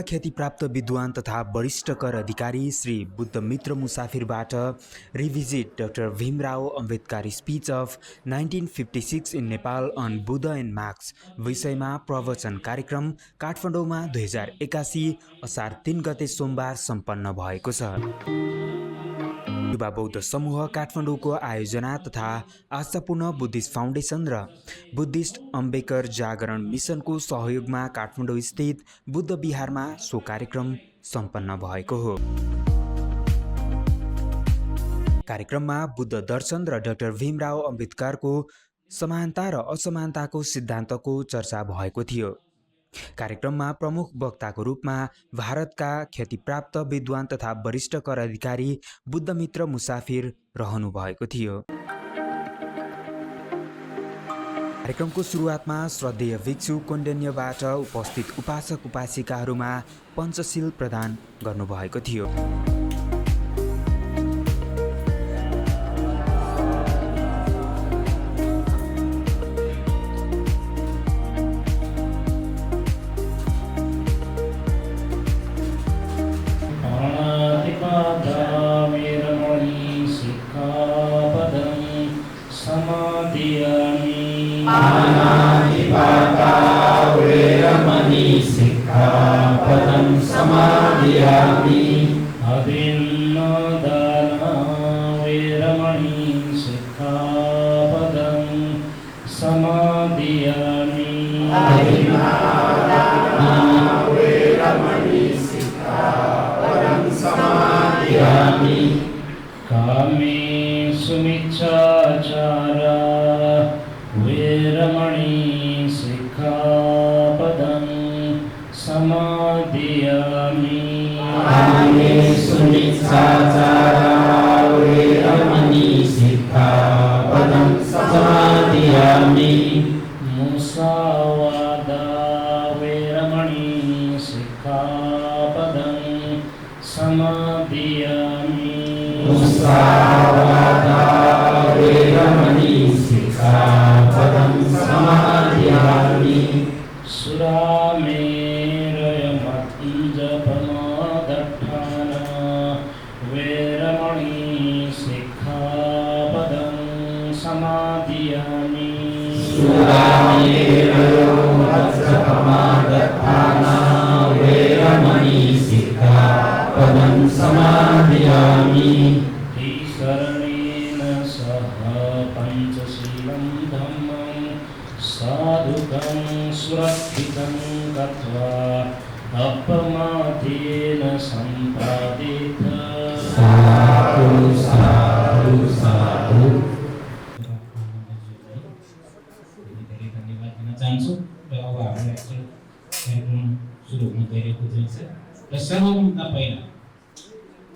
ख्यातिप्राप्त विद्वान तथा वरिष्ठ कर अधिकारी श्री बुद्धमित्र मुसाफिरबाट revisit doctor Bhimrao Ambedkar speech of 1956 in Nepal on Buddha and Marx विषयमा प्रवचन कार्यक्रम काठमाडौँमा 2081 असार 3 गते सोमबार सम्पन्न भएको छ। युवा बौद्ध समूह काठमाडौँको आयोजना तथा आस्थापूर्ण बुद्धिस्ट फाउन्डेसन र बुद्धिस्ट अम्बेडकर जागरण मिसनको सहयोगमा काठमाडौँ स्थित बुद्ध विहारमा सो कार्यक्रम सम्पन्न भएको हो। कार्यक्रममा बुद्ध दर्शन र डाक्टर भीमराव अम्बेडकरको समानता र असमानताको सिद्धान्तको चर्चा भएको थियो। कार्यक्रममा प्रमुख वक्ताको रूपमा भारतका ख्यातिप्राप्त विद्वान तथा वरिष्ठ कर अधिकारी बुद्धमित्र मुसाफिर रहनु भएको थियो। कार्यक्रमको सुरुवातमा श्रद्धेय भिक्षु कौण्डिन्यबाट उपस्थित उपासक उपासिकाहरूमा पञ्चशील प्रदान गर्नुभएको थियो।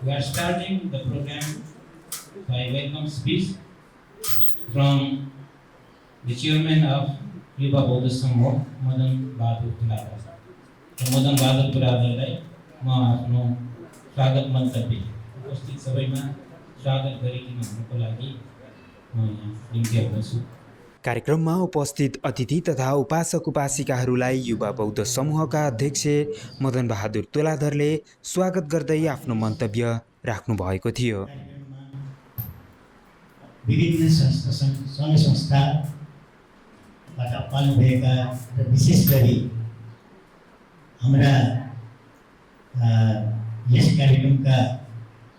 We are starting the program by welcome speech from the chairman of Yuva Bauddha Samgho, Madan Bahadur Tuladhar. Madan Bahadur Tuladharलाई म आफ्नो स्वागत मन्तव्य उपस्थित सबैमा स्वागत गरिदिनु हुनुको लागि म यहाँ निम्ति आउँछु। कार्यक्रममा उपस्थित अतिथि तथा उपासक उपासिकाहरूलाई युवा बौद्ध समूहका अध्यक्ष मदन बहादुर तुलाधरले स्वागत गर्दै आफ्नो मन्तव्य राख्नु भएको थियो। विभिन्न सङ्घ संस्थाबाट पाल्नुभएका र विशेष गरी हाम्रा यस कार्यक्रमका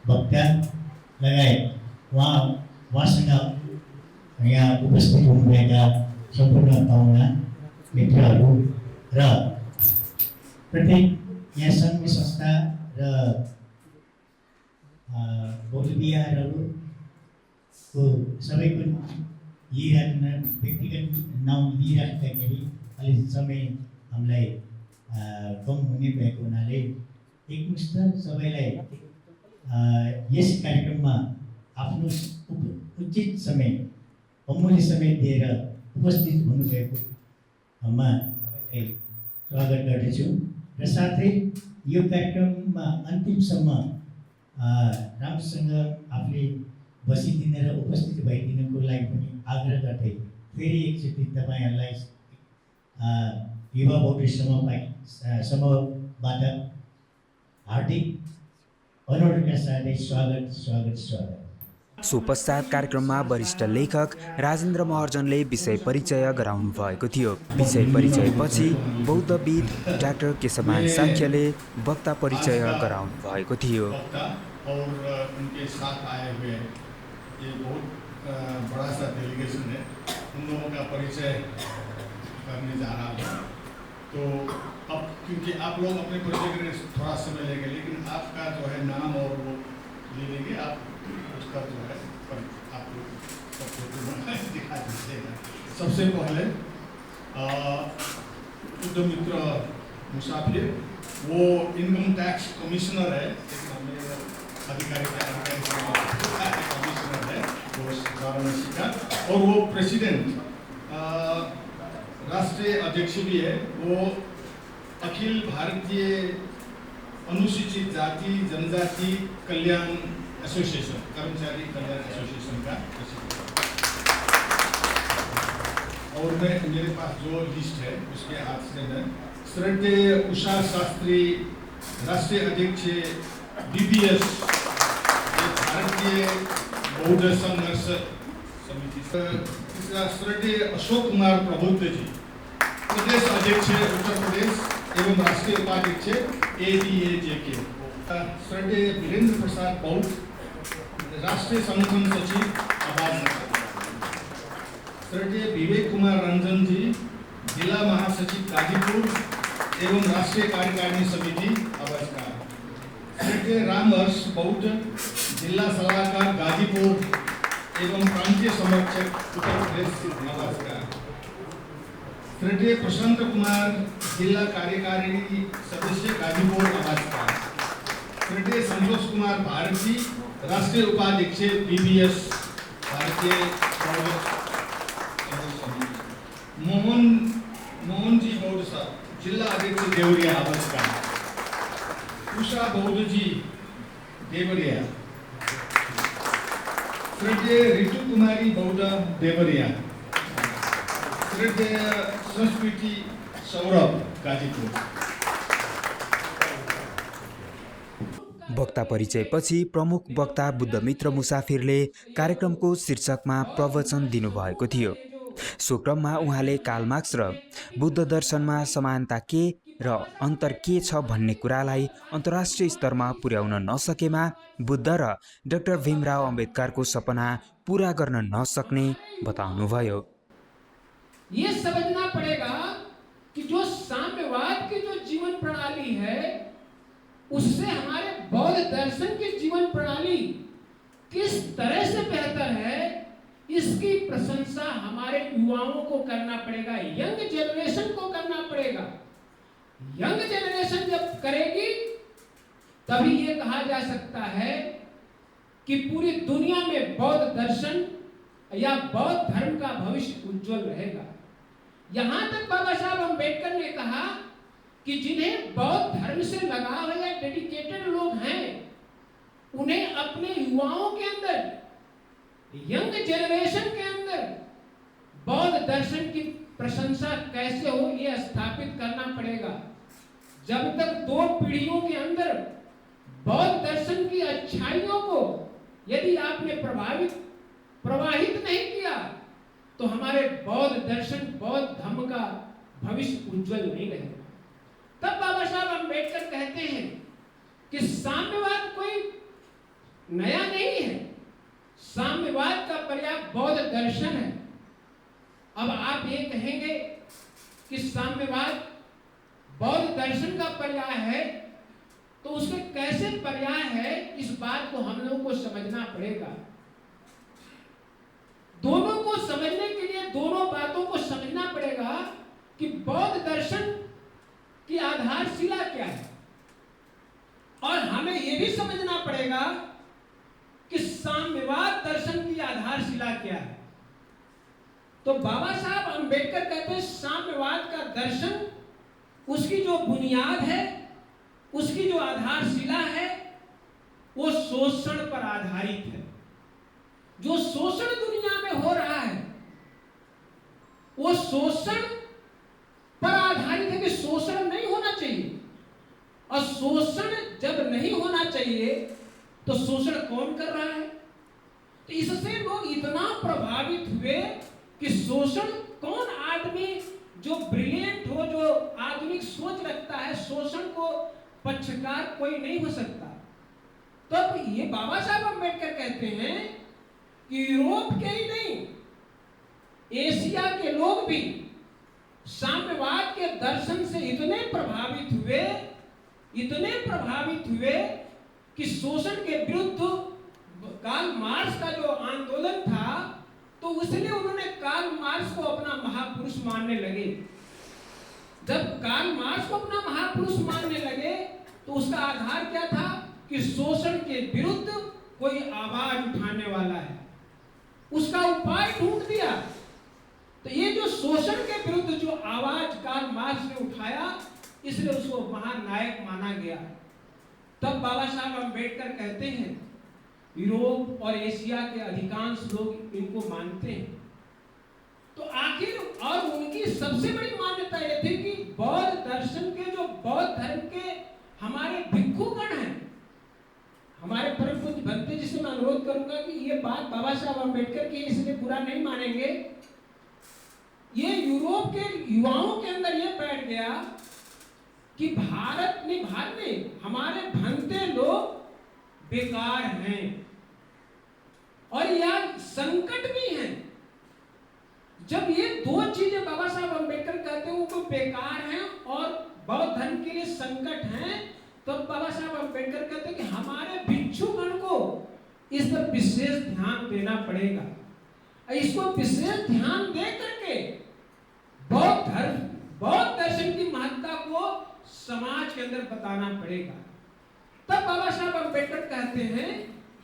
वक्ता लगायत उहाँसँग यहाँ उपस्थित हुनुभएका सम्पूर्ण पाहुना मित्रहरू र प्रत्येक यहाँ सङ्घ संस्था र बौद्ध विहारहरूको सबैको लिइराख्न व्यक्तिगत नाउँ लिइराख्दाखेरि अलिक समय हामीलाई कम हुने भएको हुनाले एकमुष्ट सबैलाई यस कार्यक्रममा आफ्नो उचित समय अमूल्य समय दिएर उपस्थित हुनुभएकोमा स्वागत गर्दछु र साथै यो कार्यक्रममा अन्तिमसम्म राम्रोसँग आफूले बसिदिन र उपस्थित भइदिनुको लागि पनि आग्रह गर्दै फेरि एकचोटि तपाईँहरूलाई युवा बौद्ध समूहबाट हार्दिक अनुरोधका साथै स्वागत स्वागत स्वागत। सो पश्चात कार्यक्रममा वरिष्ठ लेखक राजेन्द्र महर्जनले विषय परिचय गराउनु भएको थियो। विषय परिचयपछि बौद्धविद डाक्टर केशवमान साक्यले वक्ता परिचय गराउनु भएको थियो। वक्ता और उनके साथ आए हुए ये बहुत बड़ा सा डेलीगेशन है, उन लोगों का परिचय करने जा रहा हूँ। तो अब क्योंकि आप लोग अपने परिचय करने थोड़ा समय लेंगे, लेकिन आपका जो है नाम और वो ले लेंगे, आप उसका जो है आप लोग दिखा दीजिएगा। सबसे पहले बुद्ध मित्र मुसाफिर, वो इनकम टैक्स कमिश्नर है, अधिकारी कमिश्नर है वो वाराणसी का, और वो प्रेसिडेंट राष्ट्रीय अध्यक्ष भी है। वो अखिल भारतीय अनुसूचित जाति जनजाति कल्याण एसोसिएशन, कर्मचारी कल्याण एसोसिएशन का प्रेसिडेंट। और मेरे पास जो लिस्ट है उसके हाथ से मैं श्रद्धेय उषा शास्त्री, राष्ट्रीय अध्यक्ष BBS भारतीय बौद्ध संघर्ष समिति। तीसरा श्रद्धेय अशोक कुमार प्रबुद्ध जी, प्रदेश अध्यक्ष उत्तर प्रदेश एवं राष्ट्रीय उपाध्यक्ष ADAJK। श्रद्धेय वीरेंद्र प्रसाद बौद्ध, राष्ट्रीय संगठन सचिव आवास। श्रद्धेय विवेक कुमार रंजन जी, जिला महासचिव गाजीपुर एवं राष्ट्रीय कार्यकारिणी समिति अवस्था। श्रद्धेय रामहर्ष बौद्ध, जिला सलाहकार गाजीपुर एवं प्रांतीय संरक्षक उत्तर प्रदेश अवस्था। श्रद्धेय प्रशांत कुमार, जिला कार्यकारिणी सदस्य गाजीपुर अवस्था। श्रद्धेय संतोष कुमार भारती, राष्ट्रीय उपाध्यक्ष BBS भारतीय मोहन जी बौद्ध साहब, जिला अध्यक्ष देवरिया अवस्था। उषा बौद्ध जी देवरिया। श्रद्धेय ऋतु कुमारी बौद्ध देवरिया। श्रद्धेय संस्कृति सौरभ गाजीपुर। वक्ता परिचयपछि प्रमुख वक्ता बुद्धमित्र मुसाफिरले कार्यक्रमको शीर्षकमा प्रवचन दिनुभएको थियो। सो क्रममा उहाँले कार्ल मार्क्स र बुद्ध दर्शनमा समानता के र अन्तर के छ भन्ने कुरालाई अन्तर्राष्ट्रिय स्तरमा पुर्याउन नसकेमा बुद्ध र डाक्टर भीमराव अम्बेडकरको सपना पूरा गर्न नसक्ने बताउनुभयो। ये समझना पड़ेगा कि जो साम्यवाद की जो जीवन प्रणाली है उससे हमारे बौद्ध दर्शन की जीवन प्रणाली किस तरह से बेहतर है, इसकी प्रशंसा हमारे युवाओं को करना पड़ेगा, यंग जनरेशन को करना पड़ेगा। यंग जनरेशन जब करेगी तभी ये कहा जा सकता है कि पूरी दुनिया में बौद्ध दर्शन या बौद्ध धर्म का भविष्य उज्जवल रहेगा। यहां तक बाबा साहब अम्बेडकर ने कहा कि जिन्हें बौद्ध धर्म से लगाव है या डेडिकेटेड लोग हैं, उन्हें अपने युवाओं के अंदर, यंग जनरेशन के अंदर बौद्ध दर्शन की प्रशंसा कैसे हो यह स्थापित करना पड़ेगा। जब तक दो पीढ़ियों के अंदर बौद्ध दर्शन की अच्छाइयों को यदि आपने प्रवाहित नहीं किया तो हमारे बौद्ध दर्शन, बौद्ध धर्म का भविष्य उज्जवल नहीं रहेगा। तब बाबा साहब अम्बेडकर कहते हैं कि साम्यवाद कोई नया नहीं है, साम्यवाद का पर्याय बौद्ध दर्शन है। अब आप ये कहेंगे कि साम्यवाद बौद्ध दर्शन का पर्याय है, तो उसके कैसे पर्याय है, इस बात को हम लोगों को समझना पड़ेगा। दोनों को समझने के लिए दोनों बातों को समझना पड़ेगा कि बौद्ध दर्शन की आधारशिला क्या है, और हमें यह भी समझना पड़ेगा कि साम्यवाद दर्शन की आधारशिला क्या है। तो बाबा साहब अम्बेडकर कहते हैं साम्यवाद का दर्शन, उसकी जो बुनियाद है, उसकी जो आधारशिला है, वो शोषण पर आधारित है। जो शोषण दुनिया में हो रहा है वो शोषण पर आधारित है कि शोषण नहीं होना चाहिए, और शोषण जब नहीं होना चाहिए तो शोषण कौन कर रहा है? तो इससे लोग इतना प्रभावित हुए कि शोषण कौन आदमी जो ब्रिलियंट हो, जो आधुनिक सोच रखता है, शोषण को पक्षकार कोई नहीं हो सकता। तो ये बाबा साहब अम्बेडकर कहते हैं कि यूरोप के ही नहीं, एशिया के लोग भी साम्यवाद के दर्शन से इतने प्रभावित हुए कि शोषण के विरुद्ध कार्ल मार्क्स का जो आंदोलन था, तो उसलिए उन्होंने कार्ल मार्क्स को अपना महापुरुष मानने लगे। जब कार्ल मार्क्स को अपना महापुरुष मानने लगे तो उसका आधार क्या था कि शोषण के विरुद्ध कोई आवाज उठाने वाला है, उसका उपाय ढूंढ दिया। तो ये जो शोषण के विरुद्ध जो आवाज कार्ल मार्क्स ने उठाया, इसलिए उसको महानायक माना गया। तब बाबा साहब अम्बेडकर कहते हैं यूरोप और एशिया के अधिकांश लोग इनको मानते हैं। तो आखिर और उनकी सबसे बड़ी मान्यता यह थी कि बौद्ध दर्शन के, जो बौद्ध धर्म के हमारे भिक्षुगण हैं, हमारे परम पूज्य भक्ति जी से मैं अनुरोध करूंगा कि ये बात बाबा साहब अम्बेडकर की इसलिए बुरा नहीं मानेंगे। ये यूरोप के युवाओं के अंदर ये बैठ गया कि भारत में हमारे भंते लोग बेकार हैं और यह संकट भी हैं। जब ये दो चीजें बाबा साहब अम्बेडकर कहते हैं वो बेकार हैं और बौद्ध धर्म के लिए संकट हैं, तो बाबा साहब अम्बेडकर कहते हैं कि हमारे भिक्षुगण को इस पर विशेष ध्यान देना पड़ेगा। इसको विशेष ध्यान दे करके बौद्ध दर्शन की महत्ता को समाज के अंदर बताना पड़ेगा। तब बाबा साहब अम्बेडकर कहते हैं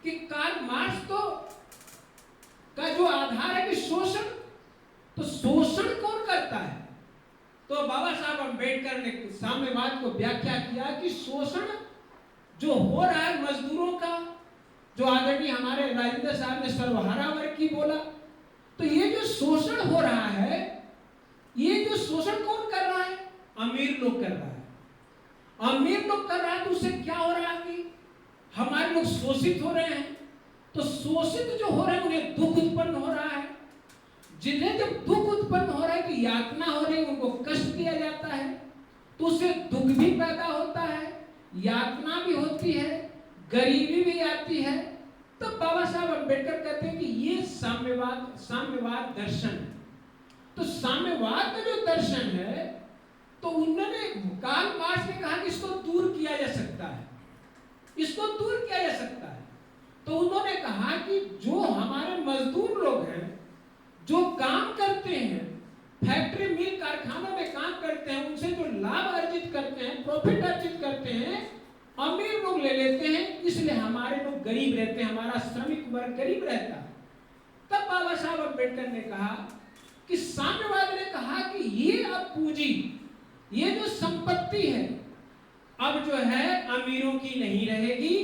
कि कार्ल मार्क्स का जो आधार है कि शोषण, तो शोषण कौन करता है? तो बाबा साहब अम्बेडकर ने साम्यवाद को व्याख्या किया कि शोषण जो हो रहा है मजदूरों का, जो आदरणीय हमारे राजेंद्र साहब ने सर्वहारा वर्ग की बोला, तो ये जो शोषण हो रहा है, ये जो शोषण कौन कर रहा है? अमीर लोग कर रहा है। अमीर लोग कर रहा है तो उससे क्या हो रहा है कि हमारे लोग शोषित हो रहे हैं। तो शोषित जो हो रहे हैं उन्हें दुख उत्पन्न हो रहा है। जिन्हें जब दुख उत्पन्न हो रहा है कि यातना हो रही है, उनको कष्ट दिया जाता है, तो उससे दुख भी पैदा होता है, यातना भी होती है, गरीबी भी आती है। तब बाबा साहब अम्बेडकर कहते हैं कि ये साम्यवाद दर्शन है। तो साम्यवाद का जो दर्शन है, तो उन्होंने कार्ल मार्क्स ने कहा कि इसको दूर किया जा सकता है, इसको दूर किया जा सकता है। तो उन्होंने कहा कि जो हमारे मजदूर लोग हैं, जो काम करते हैं, फैक्ट्री मिल कारखानों में काम करते हैं, उनसे जो लाभ अर्जित करते हैं, प्रॉफिट अर्जित करते हैं, अमीर लोग ले लेते हैं, इसलिए हमारे लोग गरीब रहते हैं, हमारा श्रमिक वर्ग गरीब रहता है। तब बाबा साहब अम्बेडकर ने कहा कि साम्यवाद ने कहा कि ये अब पूंजी, ये जो संपत्ति है, अब जो है अमीरों की नहीं रहेगी,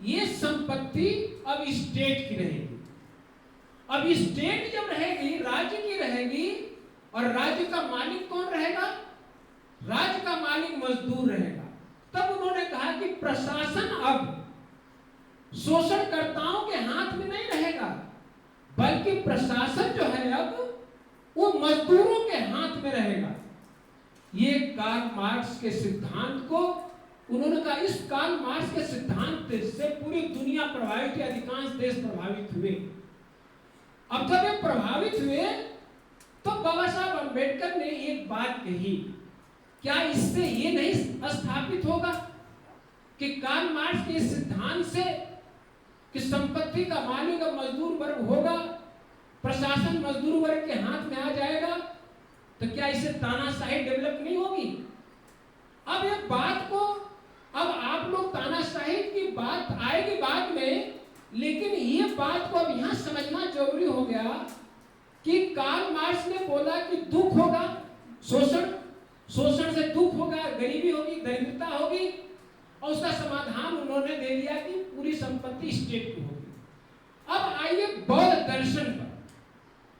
ये संपत्ति अब स्टेट की रहेगी। अब स्टेट जब रहेगी, राज्य की रहेगी, और राज्य का मालिक कौन रहेगा? राज्य का मालिक मजदूर रहेगा। तब उन्होंने कहा कि प्रशासन अब शोषणकर्ताओं के हाथ में नहीं रहेगा, बल्कि प्रशासन जो है अब वो मजदूरों के हाथ में रहेगा। ये कार्ल मार्क्स के सिद्धांत को उन्होंने कहा, इस कार्ल मार्क्स के सिद्धांत से पूरी दुनिया प्रभावित हुई, अधिकांश देश प्रभावित हुए। अब जब ये प्रभावित हुए तो बाबा साहब अम्बेडकर ने एक बात कही, क्या इससे ये नहीं स्थापित होगा कि कार्ल मार्क्स के सिद्धांत से कि संपत्ति का मालिक अब मजदूर वर्ग होगा, प्रशासन मजदूर वर्ग के हाथ में आ जाएगा, तो क्या इससे तानाशाही डेवलप नहीं होगी? अब ये बात को, अब आप लोग तानाशाही की बात आएगी बाद में, लेकिन ये बात को अब यहां समझना जरूरी हो गया कि कार्ल मार्क्स ने बोला कि दुख होगा, शोषण से दुख होगा, गरीबी होगी, दरिद्रता होगी, और उसका समाधान उन्होंने दे दिया कि पूरी संपत्ति स्टेट की होगी। अब आइए बौद्ध दर्शन पर।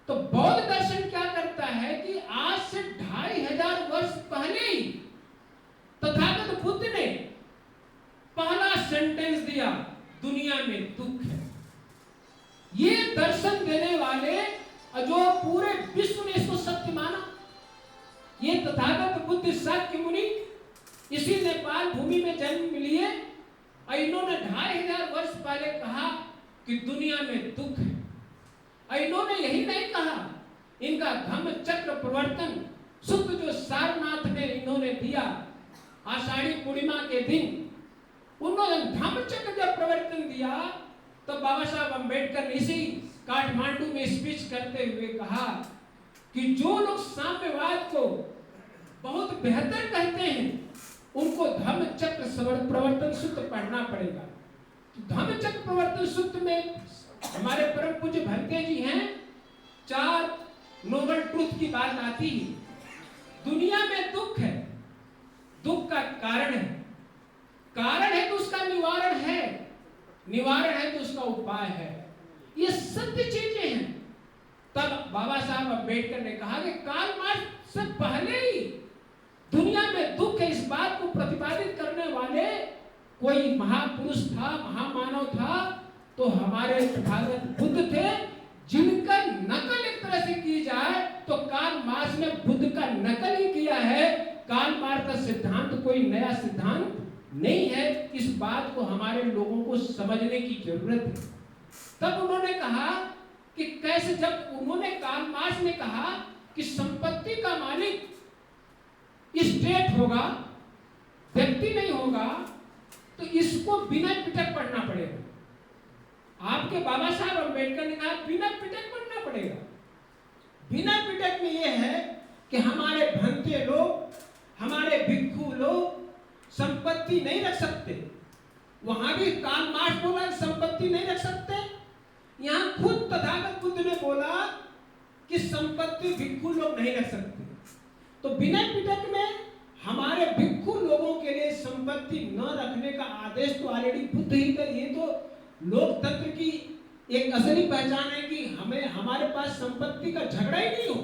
तो बौद्ध दर्शन क्या करता है कि आज से 2500 वर्ष पहले ही तथागत बुद्ध ने पहला सेंटेंस दिया, दुनिया में दुख है। ये दर्शन देने वाले जो पूरे विश्व ने इसको सत्य माना, ये तथागत बुद्ध शाक्य मुनि इसी नेपाल भूमि में जन्म लिए और इन्होंने 2500 वर्ष पहले कहा कि दुनिया में दुख है। और इन्होंने यही नहीं कहा, इनका धम्म चक्र प्रवर्तन सूत्र जो सारनाथ में इन्होंने दिया आषाढ़ी पूर्णिमा के दिन, उन्होंने धम्म चक्र जब प्रवर्तन दिया तो बाबा साहब अम्बेडकर ने इसी काठमांडू में स्पीच करते हुए कहा कि जो लोग साम्यवाद को बहुत बेहतर कहते हैं उनको धम्म चक्र प्रवर्तन सूत्र पढ़ना पड़ेगा। तो धम्म चक्र प्रवर्तन सूत्र में हमारे परम पूज्य भंते जी हैं, 4 नोबल ट्रूथ की बात आती है। दुनिया में दुख है, दुख का कारण है, कारण है तो उसका निवारण है, निवारण है तो उसका उपाय है। ये सत्य चीजें हैं। तब बाबा साहब अम्बेडकर ने कहा कि कार्ल मार्क्स से पहले ही दुनिया में दुख है, इस बात को प्रतिपादित करने वाले कोई महापुरुष था, महामानव था तो हमारे तथागत बुद्ध थे, जिनका नकल एक तरह से की जाए तो कार्ल मार्क्स ने बुद्ध का नकल ही किया है। कार्ल मार्क्स का सिद्धांत कोई नया सिद्धांत नहीं है। इस बात को हमारे लोगों को समझने की जरूरत है। तब उन्होंने कहा कि कैसे, जब उन्होंने कार्ल मार्क्स ने कहा कि संपत्ति का मालिक स्टेट होगा, व्यक्ति नहीं होगा, तो इसको बिना पिटक पढ़ना पड़ेगा। आपके बाबा साहब अम्बेडकर ने कहा बिना पिटक पढ़ना पड़ेगा। बिना पिटक में यह है कि हमारे भंते लोग, हमारे भिक्षु लोग संपत्ति नहीं रख सकते। वहां भी कार्ल मार्क्स बोला संपत्ति नहीं रख सकते, यहां खुद तथागत बुद्ध ने बोला कि संपत्ति भिक्षु लोग नहीं रख सकते। तो बिना पिटक में हमारे भिक्षु लोगों के लिए संपत्ति न रखने का आदेश तो ऑलरेडी बुद्ध ही कर। ये तो लोकतंत्र की एक असली पहचान है कि हमें हमारे पास संपत्ति का झगड़ा ही नहीं हो।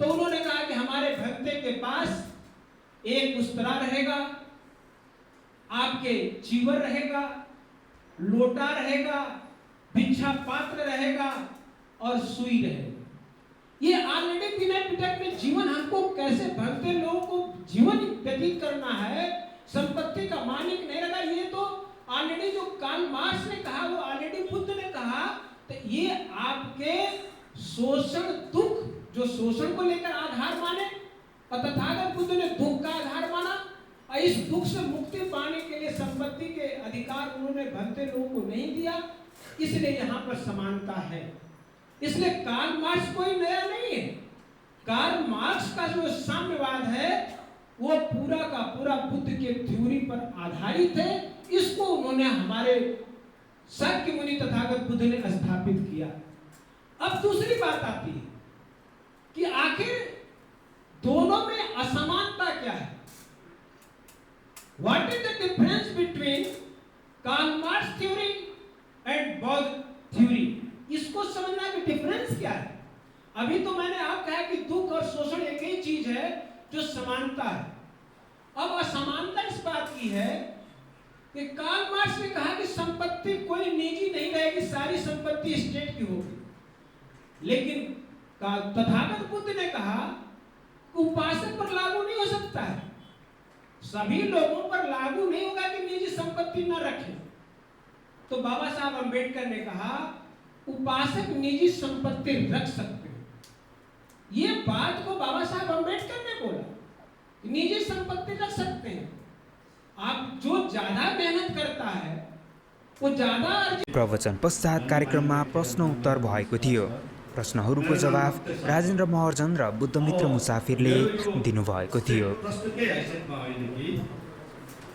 तो उन्होंने कहा कि हमारे भंते के पास एक उस्तरा रहेगा, आपके चीवर रहेगा, लोटा रहेगा, भिक्षा पात्र रहेगा और सुई रहेगा। ये ऑलरेडी बिना पिटक में जीवन हमको कैसे भंते लोगों को जीवन व्यतीत करना है, संपत्ति का मालिक नहीं रखा। ये तो ऑलरेडी जो कार्ल मार्क्स ने कहा वो ऑलरेडी बुद्ध ने कहा। तो ये आपके शोषण दुख, जो शोषण को लेकर आधार माने, और तथागत बुद्ध ने दुख का आधार माना और इस दुख से मुक्ति पाने के लिए संपत्ति के अधिकार उन्होंने भंते लोगों को नहीं दिया। इसलिए यहाँ पर समानता है। इसलिए कार्ल मार्क्स कोई नया नहीं है। कार्ल मार्क्स का जो साम्यवाद है वो पूरा का पूरा बुद्ध के थ्योरी पर आधारित है। इसको उन्होंने हमारे शाक्य मुनि तथागत बुद्ध ने स्थापित किया। अब दूसरी बात आती है कि आखिर दोनों में असमानता क्या है। What is the difference between Karl Marx theory and बौद्ध थ्योरी? इसको समझना कि डिफरेंस क्या है। अभी तो मैंने आप कहा कि दुख और शोषण एक ही चीज है जो समानता है। अब असमानता इस बात की है कि कार्ल मार्क्स ने कहा कि संपत्ति कोई निजी नहीं रहेगी, सारी संपत्ति स्टेट की होगी। लेकिन तथागत बुद्ध ने कहा उपासक पर लागू नहीं हो सकता है, सभी लोगों पर लागू नहीं होगा कि निजी संपत्ति न रखें। तो बाबा साहब अम्बेडकर ने कहा उपासक निजी संपत्ति रख सकते हैं। ये बात को बाबा साहब अम्बेडकर ने बोला, निजी संपत्ति रख सकते हैं। आप जो ज्यादा मेहनत करता है वो ज्यादा। प्रवचन पश्चात कार्यक्रममा प्रश्नोत्तर भएको थियो। प्रश्नहरूको जवाफ राजेन्द्र महर्जन र बुद्धमित्र मुसाफिरले दिनुभएको थियो। प्रश्नकै हैसियतमा होइन कि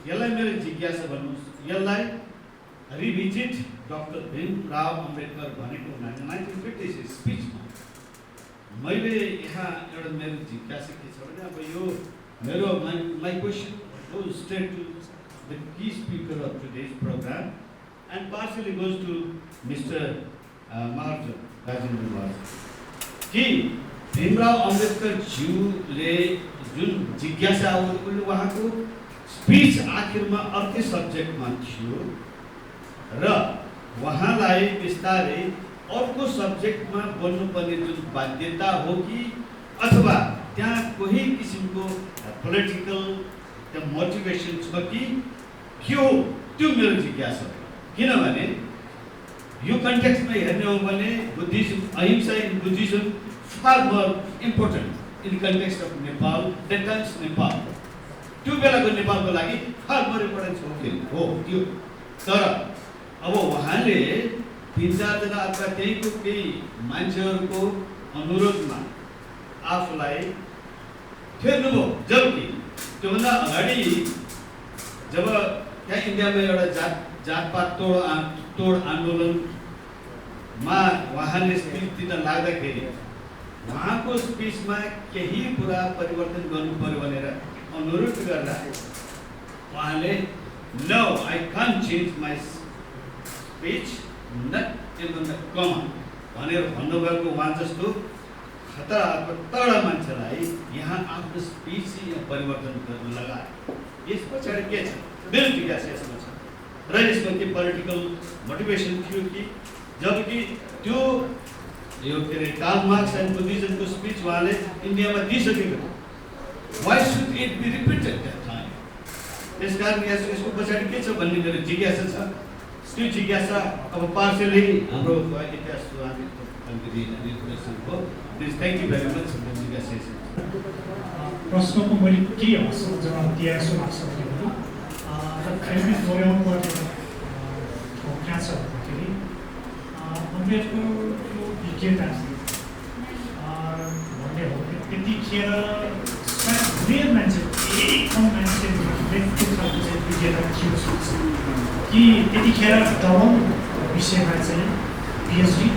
यसलाई मेरो जिज्ञासा भन्नुहोस्, यसलाई रिभिजिट डक्टर भीमराव अम्बेडकर भनेको 1956 स्पिचमा मैले यहाँ एउटा मेरो जिज्ञासा के छ भने अब यो मेरो my question goes straight to the key speaker of today's program and partially goes to Mr. Maharjan, Rajendra Maharjan. कि भीमराव अम्बेडकर ज्यूले जुन जिज्ञासा उहाँको स्पिच आखिरमा अर्कै सब्जेक्टमा थियो र उहाँलाई बिस्तारै अर्को सब्जेक्टमा बोल्नुपर्ने जुन बाध्यता हो कि अथवा त्यहाँ कोही किसिमको पोलिटिकल त्यहाँ मोटिभेसन छ कि के हो त्यो मेरो जिज्ञासा हो। किनभने यो कन्टेक्स्टमा हेर्ने हो भने बुद्धिज्म, अहिंसा in Buddhism far more important in context of Nepal, that times Nepal. त्यो बेलाको नेपालको लागि फार मोर इम्पोर्टेन्ट हो त्यो। तर अब उहाँले 3-4 जना अथवा त्यहीँको केही मान्छेहरूको अनुरोधमा आफूलाई फेर्नुभयो। जबकि त्योभन्दा अगाडि जब त्यहाँ इन्डियामा एउटा जातपात तोड आन्दोलनमा उहाँले स्पिच दिन लाग्दाखेरि उहाँको स्पिचमा केही कुरा परिवर्तन गर्नु पर्यो भनेर अनुरोध गर्दा उहाँले no I can't change my speech not even the comma भनेर भन्नुभएको उहाँ जस्तो खतरा अथवा तगडा मान्छेलाई यहाँ आफ्नो स्पिच परिवर्तन गर्न लगायो। यस पछाडि के छ? मेरो जिज्ञासा यसमा छ र यसमा के पोलिटिकल मोटिभेसन थियो कि? जबकि त्यो यो के अरे कार्ल मार्क्स एन्ड बुद्धिज्मको स्पिच उहाँले इन्डियामा दिइसकेको थियो। Why should it be repeated that time? त्यसकारण यसको पछाडि के छ भन्ने मेरो जिज्ञासा छ। त्यो जिज्ञासा अब पार्सली हाम्रो इतिहास हो। Please thank you very much for जिज्ञासा। प्रश्नको मैले के हद जवाब दिएर जस्तो लाग्छ भने खालि दोहोऱ्याउनुपर्ने कहाँ छ भन्दाखेरि अम्बेडकरको विज्ञता भन्ने हो कि त्यतिखेर धेरै मान्छे, धेरै कम मान्छेहरूले त्यो खालको चाहिँ विज्ञता थियो सक्छ कि त्यतिखेर डबल विषयमा चाहिँ पिएचडी,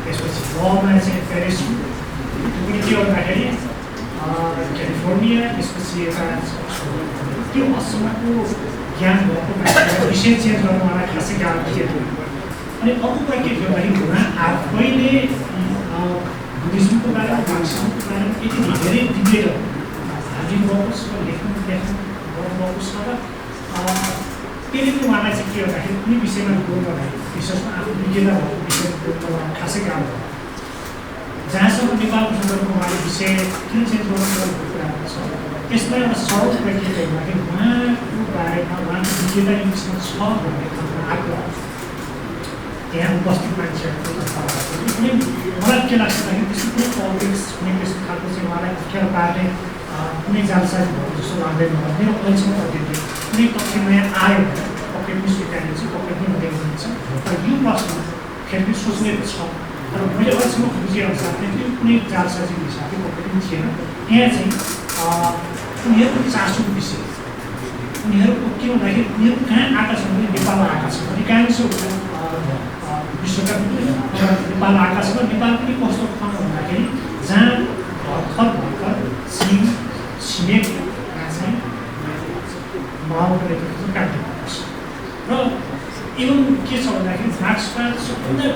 त्यसपछि लमा चाहिँ फेलोसिप, त्यो पनि के गर्दाखेरि क्यालिफोर्निया, त्यसपछि यता त्यो असम्मको ज्ञान भएको मान्छेलाई विषय चेन्ज गर्नुलाई खासै गाह्रो थिएन। अनि अर्को के थियो भने उहाँ आफैले बुद्धिज्मको बारेमा, मार्क्सिजमको बारेमा यति धेरै डिबेट हालिदिनुभएको छ, लेख्नु गर्नुभएको छ र त्यसले पनि उहाँलाई चाहिँ के गर्दाखेरि कुनै विषयमा बोल्नलाई, विशेषमा आफ्नो विज्ञता भएको विषयमा बोल्नलाई खासै गाह्रो भयो। जहाँसम्म नेपालको सन्दर्भमा उहाँले विषय किन चेन्ज गर्नु कुराहरू छ, त्यसलाई एउटा सरल प्रक्रिया गर्दाखेरि उहाँको बारेमा उहाँको विज्ञता विषयमा छ भन्ने खालको आग्रह त्यहाँ उपस्थित मान्छेहरूको कुनै मलाई के लाग्छ भने त्यस्तो कुनै पोलिटिक्स, कुनै त्यस्तो खालको चाहिँ उहाँलाई अप्ठ्यारो पार्ने कुनै जालसाजी भयो जस्तो लाग्दैन। मेरो अहिलेसम्म अध्ययनले कुनै पक्ष नयाँ आयो भने पक्कै पनि स्वीकार्य छ, पक्कै पनि हुँदै हुनुहुन्छ। तर यो प्रश्न फेरि पनि सोच्ने छ। तर मैले अहिलेसम्म बुझेअनुसार त्यो कुनै जालसाजीको हिसाबले पक्कै पनि थिएन। यहाँ चाहिँ उनीहरूको चासोको विषय, उनीहरूको के भन्दाखेरि उनीहरू कहाँ आएका छन् भने नेपालमा आएका छन्। अधिकांश विश्वका नेपाल आएका छन्। नेपाल पनि कस्तो ठाउँ भन्दाखेरि जहाँ भर्खर छिमेकमा चाहिँ माओको नेतृत्व काटिएको छ। र इभन के छ भन्दाखेरि मार्क्समा सबभन्दा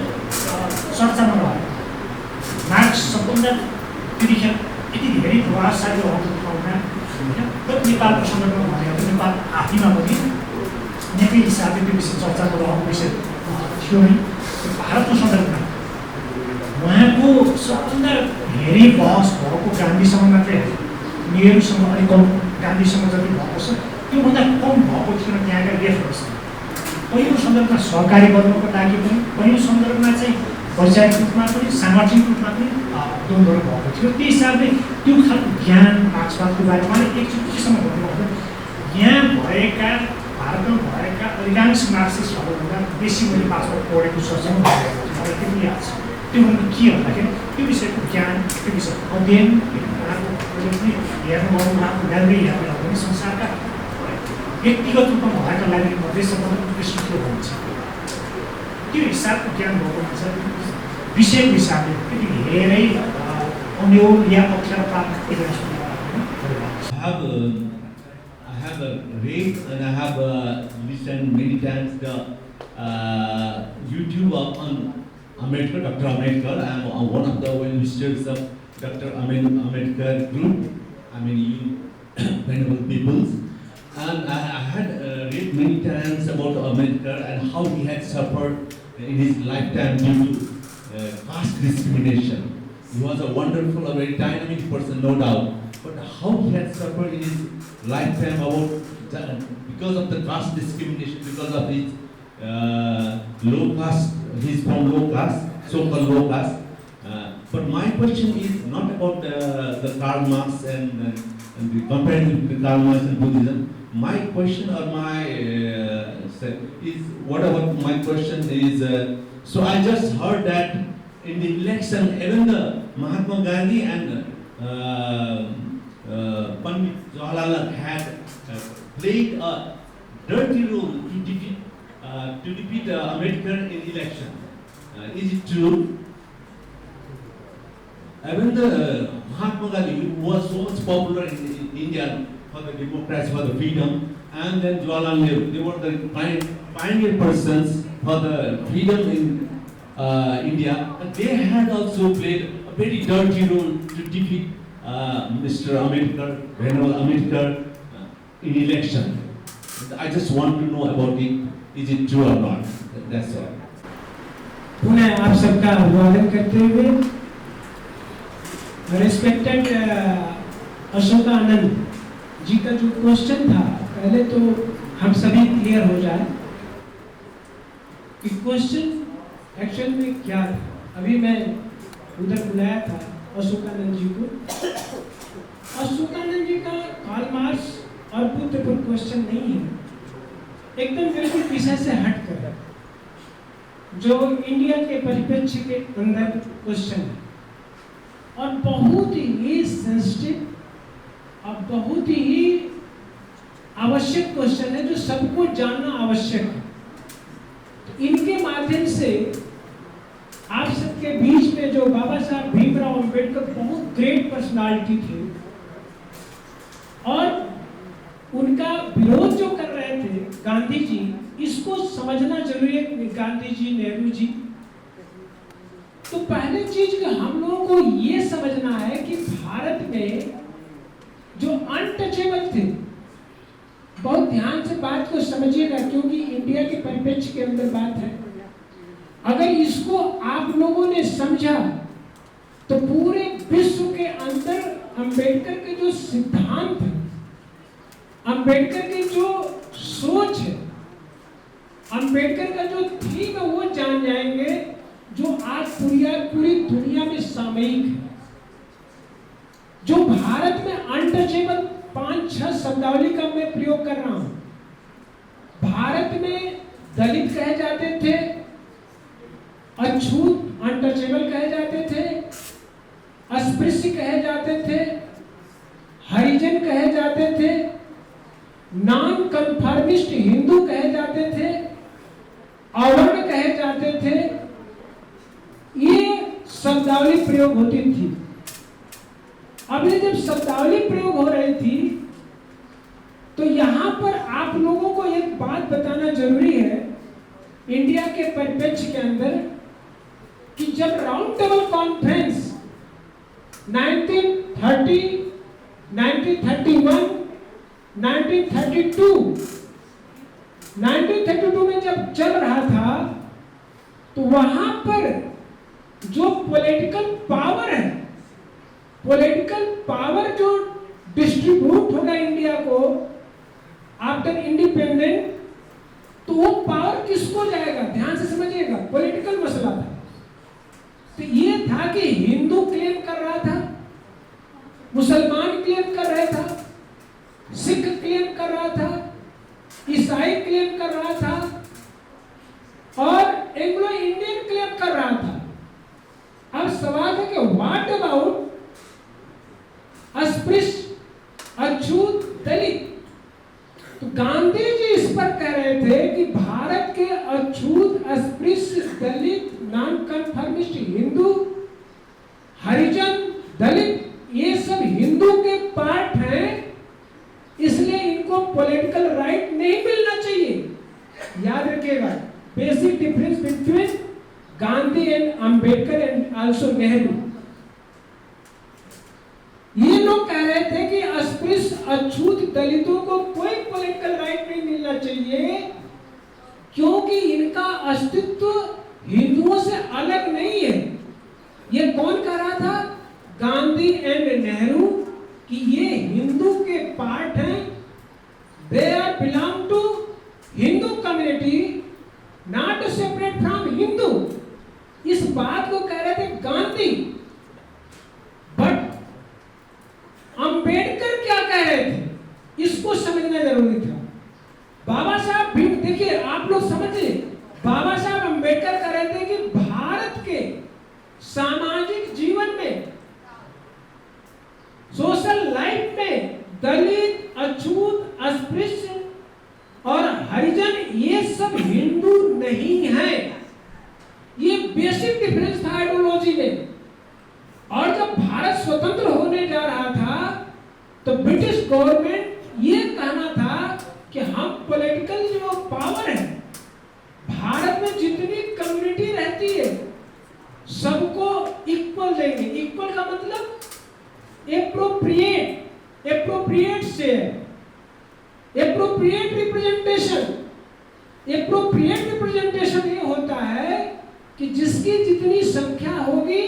चर्चामा रह्यो। मार्क्स सबभन्दा त्यतिखेर यति धेरै प्रभावशाली भएको ठाउँमा र नेपालको सन्दर्भमा भनेको नेपाल आफैमा पनि नेकै हिसाबले त्यो विषय चर्चाको रहेको विषय थियो नै। भारतको सन्दर्भमा उहाँको सबभन्दा धेरै बहस भएको गान्धीसँग मात्रै होइन, नेहरूसँग अलिक कम, गान्धीसँग जति भएको छ त्योभन्दा कम भएको थियो त्यहाँका लेखहरूसँग। पहिलो सन्दर्भमा सहकारी वर्गको लागि पनि, पहिलो सन्दर्भमा चाहिँ वैचारिक रूपमा पनि, सामाजिक रूपमा पनि द्वन्द्वहरू भएको थियो। त्यही हिसाबले त्यो खालको ज्ञान मार्क्सवादको बारेमा एकचोटि केसँग भन्नुभयो यहाँ भएका भारतमा भएका अधिकांश मार्क्सिस्टहरूभन्दा बेसी मैले मार्क्सवाद पढेको सजिलो भएको थियो। मलाई त्यो पनि याद छ। त्यो भन्नु के भन्दाखेरि त्यो विषयको ज्ञान, त्यो विषयको अध्ययन उहाँको पनि हेर्नुभयो, उहाँको लाइब्रेरी हेर्नु हो भने संसारका व्यक्तिगत रूपमा भएका लाइब्रेरीमध्ये सबभन्दा उत्कृष्ट थियो भन्छ। त्यो हिसाबको ज्ञान भएको मान्छे विषयको हिसाबले त्यति धेरै अन्यल या अप्ठ्यारो प्राप्त गरिरहेको I have read and I have listened many times the YouTube on Ambedkar, Dr. Ambedkar. I am one of the well-wishers of Dr. Ambedkar group. I mean, you venerable peoples. And I had read many times about Ambedkar and how he had suffered in his lifetime due to caste discrimination. He was a wonderful, a very dynamic person, no doubt. But how he had suffered in his lifetime because of the caste discrimination, because of his low caste, he's from low caste, so-called low caste. But my question is not about the Karl Marx and the comparison between Karl Marx and Buddhism. My question or my my question is, so I just heard that in the election, even the Mahatma Gandhi and Pandit Jawaharlal had played a dirty role to defeat Ambedkar in election. Is it true? Even the Mahatma Gandhi, who was so much popular in India for the democracy, for the freedom, and then Jawaharlal Nehru, they were the pioneer persons for the freedom in India. And they had also played a very dirty role to defeat Mr. Ambedkar, Venerable Ambedkar, in election. I just want to know about it. Is it true or not? That's all. पुनः आप सबका अभिवादन करते हुए respected Ashokanand जी का जो question था, पहले तो हम सभी क्लियर हो जाए कि क्वेश्चन एक्चुअल में क्या था। अभी मैं उधर बुलाया था अशोकानंद जी को। अशोकानंद जी का कार्ल मार्क्स और बुद्ध पर क्वेश्चन नहीं है, एकदम बिल्कुल विषय से हट कर जो इंडिया के परिप्रेक्ष्य के अंदर क्वेश्चन है और बहुत ही सेंसिटिव और बहुत ही आवश्यक क्वेश्चन है जो सबको जानना आवश्यक है। तो इनके माध्यम से आप सबके बीच में जो बाबा साहब भीमराव अंबेडकर बहुत ग्रेट पर्सनालिटी थे और उनका विरोध जो कर रहे थे गांधी जी, इसको समझना जरूरी है। गांधी जी, नेहरू जी, तो पहले चीज कि हम लोगों को ये समझना है कि भारत में जो अनटचेबल थे, बहुत ध्यान से बात को समझिएगा क्योंकि इंडिया के परिप्रेक्ष्य के अंदर बात है। अगर इसको आप लोगों ने समझा तो पूरे विश्व के अंदर अंबेडकर के जो सिद्धांत है, अंबेडकर की जो सोच है, अंबेडकर का जो थीम है वो जान जाएंगे जो आज पूरी दुनिया में सामयिक है। जो भारत में अनटचेबल 5-6 शब्दावली का मैं प्रयोग कर रहा हूं। भारत में दलित कहे जाते थे, अछूत अनटचेबल कहे जाते थे, अस्पृश्य कहे जाते थे, हरिजन कहे जाते थे, नॉन कन्फर्मिस्ट हिंदू कहे जाते थे, अवर्ण कहे जाते थे। ये शब्दावली प्रयोग होती थी। अभी जब शब्दावली प्रयोग हो रही थी तो यहां पर आप लोगों को एक बात बताना जरूरी है इंडिया के परिप्रेक्ष्य के अंदर कि जब राउंड टेबल कॉन्फ्रेंस 1930, 1931, 1932 में जब चल रहा था तो वहां पर जो पॉलिटिकल पावर जो डिस्ट्रीब्यूट होगा इंडिया को आफ्टर इंडिपेंडेंट, तो वो पावर किसको जाएगा, ध्यान से समझिएगा, पॉलिटिकल मसला था। तो ये था कि हिंदू क्लेम कर रहा था, मुसलमान क्लेम कर रहा था, सिख क्लेम कर रहा था, ईसाई क्लेम कर रहा था और एंग्लो इंडियन क्लेम कर रहा था। अब सवाल है कि व्हाट अबाउट अस्पृश्य, अछूत, दलित? तो गांधी जी इस पर कह रहे थे कि भारत के अछूत, अस्पृश्य, दलित, नॉन कन्फर्मिस्ट हिंदू, हरिजन, दलित, ये सब हिंदू के पार्ट हैं, इसलिए इनको पॉलिटिकल राइट नहीं मिलना चाहिए। याद रखिएगा, basic difference between Gandhi and Ambedkar and also Nehru. ये लोग कह रहे थे कि अस्पृश्य अछूत दलितों को कोई पॉलिटिकल राइट नहीं मिलना चाहिए, क्योंकि इनका अस्तित्व हिंदुओं से अलग नहीं है। ये कौन कह रहा था? गांधी एंड नेहरू, कि ये हिंदू के पार्ट हैं, they are belong to Hindu community, not separate from Hindu. इस बात को कह रहे थे गांधी। बट अंबेडकर क्या कह रहे थे, इसको समझना जरूरी था। बाबा साहब भी, देखिए आप लोग समझिए, बाबा साहब अंबेडकर कह रहे थे कि भारत के सामाजिक जीवन में, सोशल लाइफ में दलित, अछूत, अस्पृश्य और हरिजन ये सब हिंदू नहीं है। ये बेसिक डिफरेंस था आइडियोलॉजी में। और जब भारत स्वतंत्र होने जा रहा था तो ब्रिटिश गवर्नमेंट ये कहना था कि हम पॉलिटिकल जो पावर है, भारत में जितनी कम्युनिटी रहती है सबको इक्वल देंगे। इक्वल का मतलब appropriate, appropriate share, appropriate representation. Appropriate representation ये होता है कि जिसकी जितनी संख्या होगी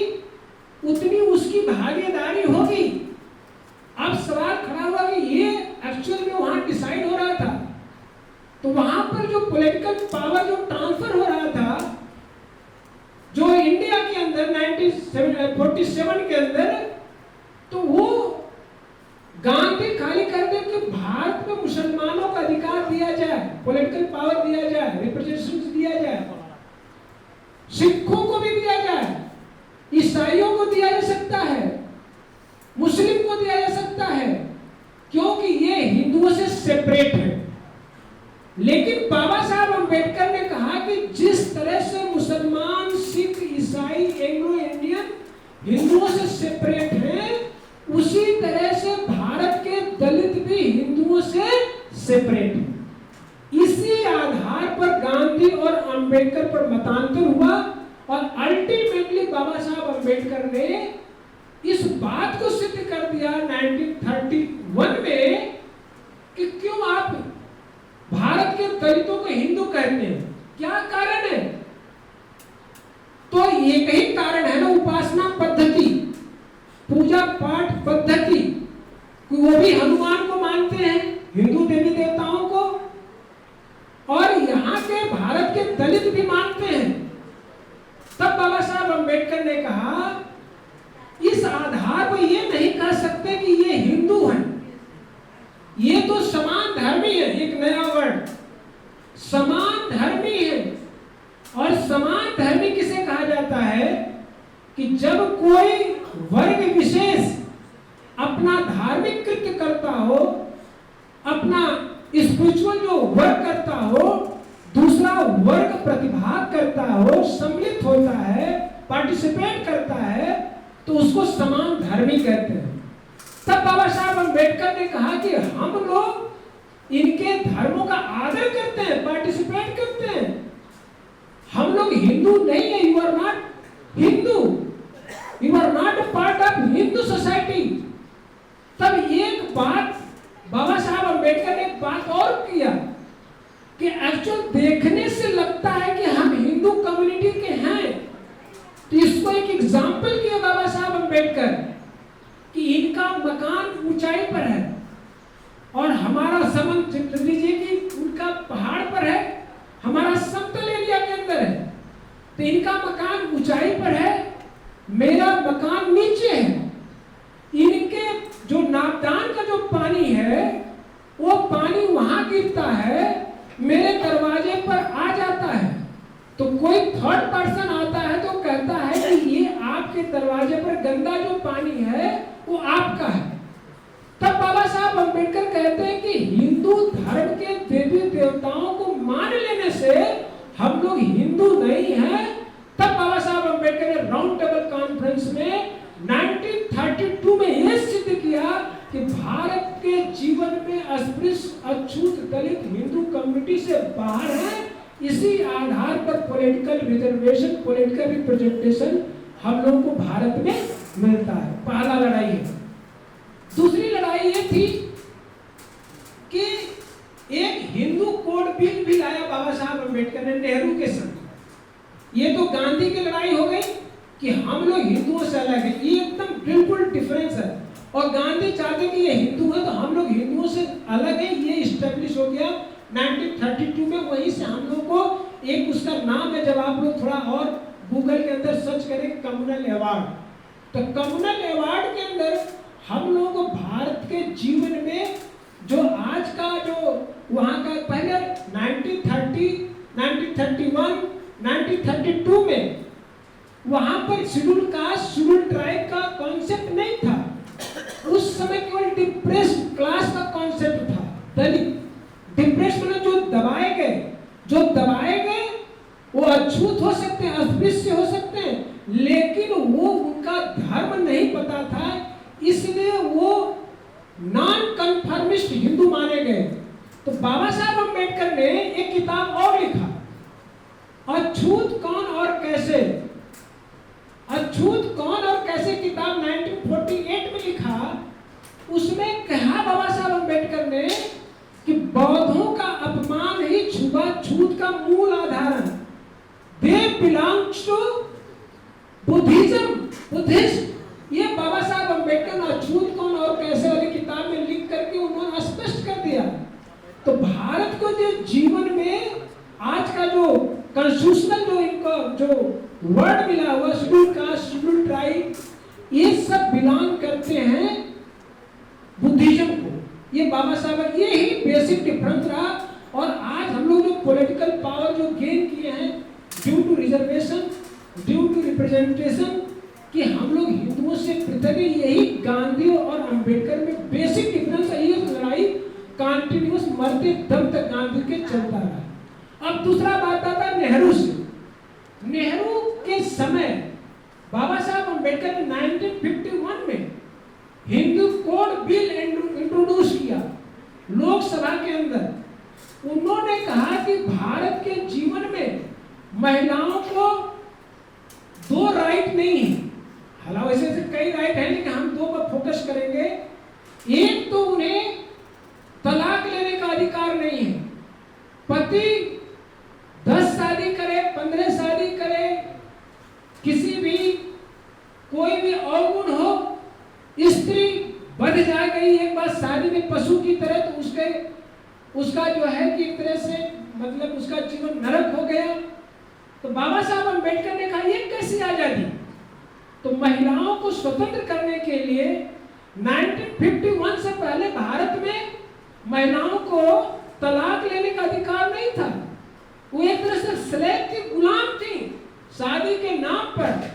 उतनी उसकी भागीदारी होगी। अब सवाल खड़ा हुआ कि ये एक्चुअल में वहां डिसाइड हो रहा था, तो वहां पर जो पॉलिटिकल पावर जो ट्रांसफर हो रहा था, जो इंडिया के अंदर 1947 के अंदर, तो वो गांधी खाली कर दे कि भारत में मुसलमानों का अधिकार दिया जाए, पॉलिटिकल पावर दिया जाए, रिप्रेजेंटेशन दिया जाए, सिखों को भी दिया जाए, ईसाइयों को दिया जा सकता है, मुस्लिम को दिया जा सकता है, क्योंकि ये हिंदुओं से सेपरेट है। लेकिन बाबा साहब अंबेडकर ने कहा कि जिस तरह से मुसलमान, सिख, ईसाई, एंग्लो इंडियन हिंदुओं से सेपरेट हैं, उसी तरह से भारत के दलित भी हिंदुओं से सेपरेट हैं। इसी आधार पर गांधी और अंबेडकर पर मतांतर हुआ और अल्टीमेटली बाबा साहब अंबेडकर ने इस बात को सिद्ध कर दिया 1931 में कि क्यों आप भारत के दलितों को हिंदू कहते हैं, क्या कारण है? तो एक ही कारण है ना, उपासना पद्धति, पूजा पाठ पद्धति। वो भी हनुमान को मानते हैं, हिंदू देवी देवताओं को, और यहाँ के भारत के दलित भी मानते हैं। तब बाबा साहब अंबेडकर ने कहा इस आधार पर ये नहीं कह सकते कि ये हिंदू हैं, ये तो समान धर्मी है। एक नया वर्ड, समान धर्मी है। और समान धर्मी किसे कहा जाता है? कि जब कोई वर्ग विशेष अपना धार्मिक कृत्य करता हो, अपना स्पिरिचुअल जो वर्क करता हो, दूसरा वर्ग प्रतिभाग करता हो, सम्मिलित होता है, पार्टिसिपेट करता है, तो उसको समान धर्मी कहते हैं। तब बाबा साहब अंबेडकर ने कहा कि हम लोग इनके धर्मों का आदर करते हैं, पार्टिसिपेट करते हैं, हम लोग हिंदू नहीं है। You are not Hindu, you are not a part of Hindu society. तब एक बात बाबा साहब अंबेडकर ने एक बात और किया कि एक्चुअल देखने से लगता है कि हम हिंदू कम्युनिटी के हैं, तो इसको एक एग्जाम्पल किया बाबा साहब अंबेडकर कि इनका मकान ऊंचाई पर है और हमारा समझ लीजिए कि उनका पहाड़ पर है, हमारा समतल एरिया के अंदर है, तो इनका मकान ऊंचाई पर है, मेरा मकान नीचे है। इनके जो नापदान का जो पानी है वो पानी वहां गिरता है, मेरे दरवाजे पर आ जाता है, तो कोई थर्ड पर्सन आता है तो कहता है कि ये आपके दरवाजे पर गंदा जो पानी है वो आपका है। तब बाबा साहब अंबेडकर कहते हैं कि हिंदू धर्म के देवी देवताओं को मान लेने से हम लोग हिंदू नहीं हैं। तब बाबा साहब अंबेडकर ने राउंड टेबल कॉन्फ्रेंस में 1932 में यह सिद्ध किया कि भारत के जीवन में अस्पृश्य, अछूत, दलित हिंदू कम्युनिटी से बाहर है। इसी आधार पर पॉलिटिकल रिजर्वेशन, पॉलिटिकल रिप्रेजेंटेशन हम लोगों को भारत में मिलता है। पहला लड़ाई है। दूसरी लड़ाई ये थी कि एक हिंदू कोड बिल भी लाया बाबा साहब अम्बेडकर ने नेहरू के समय। ये तो गांधी की लड़ाई हो गई कि हम लोग हिंदुओं से अलग है, ये एकदम बिल्कुल डिफरेंस है। और गांधी चाहते कि ये हिंदू है तो हम लोग हिंदुओं से अलग है, ये इस्टेब्लिश हो गया 1932 में। वहीं से हम लोग को एक उसका नाम है, जब आप लोग थोड़ा और गूगल के अंदर सर्च करें कम्युनल अवार्ड, तो कम्युनल अवार्ड के अंदर हम लोगों को भारत के जीवन में जो आज का जो वहाँ का पहले 1930, 1931, 1932 में वहाँ पर शेड्यूल कास्ट, शेड्यूल ट्राइब का कॉन्सेप्ट नहीं था। उस समय केवल डिप्रेस्ड क्लास का कॉन्सेप्ट था, दलित। डिप्रेस्ड मतलब जो दबाए गए वो अछूत हो सकते हैं, अस्पृश्य हो सकते हैं, लेकिन वो उनका धर्म नहीं पता था, इसलिए वो नॉन कन्फर्मिस्ट हिंदू माने गए। तो बाबा साहब अम्बेडकर ने एक किताब और लिखा, अछूत कौन और कैसे। अछूत कौन और कैसे किताब 1948 में लिखा। उसमें कहा बाबा साहब अम्बेडकर ने कि बौद्धों का अपमान ही छूत का मूल आधार है। They belongs to Buddhism. ये बाबा साहब अम्बेडकर ने अछूत कौन और कैसे वाली किताब में लिख करके उन्होंने स्पष्ट कर दिया। तो भारत को जो जीवन में आज का जो कॉन्स्टिट्यूशनल जो इनको जो वर्ड मिला हुआ, शेड्यूल कास्ट, शेड्यूल ट्राइब, ये सब बिलोंग करते हैं बुद्धिज्म को। ये बाबा साहब, ये ही बेसिक डिफरेंस रहा। और आज हम लोग जो पॉलिटिकल पावर जो गेन किए हैं due to reservation, due to representation, कि हम लोग हिंदुओं से पृथक, यही गांधी और अंबेडकर में बेसिक डिफरेंस है। ये लड़ाई कंटिन्यूअस मरते दम तक गांधी के चलता रहा। अब दूसरा बात आता है नेहरू से। नेहरू के समय बाबा साहब अम्बेडकर ने 1951 में हिंदू कोड बिल इंट्रोड्यूस किया लोकसभा के अंदर। उन्होंने कहा कि भारत के जीवन में महिलाओं को 2 राइट नहीं है। हालांकि वैसे कई राइट हैं, लेकिन हम 2 पर फोकस करेंगे। एक तो उन्हें तलाक लेने का अधिकार नहीं है। पति 10 शादी करे, 15 शादी करे, किसी भी कोई भी अवगुण हो, स्त्री बढ़ जा गई एक बार शादी में पशु की तरह, तो उसका जो है कि एक तरह से मतलब उसका जीवन नरक हो गया। तो बाबा साहब अम्बेडकर ने कहा ये कैसी आजादी। तो महिलाओं को स्वतंत्र करने के लिए 1951 से पहले भारत में महिलाओं को तलाक लेने का अधिकार नहीं था। वो एक तरह से स्लेव की गुलाम थी शादी के नाम पर।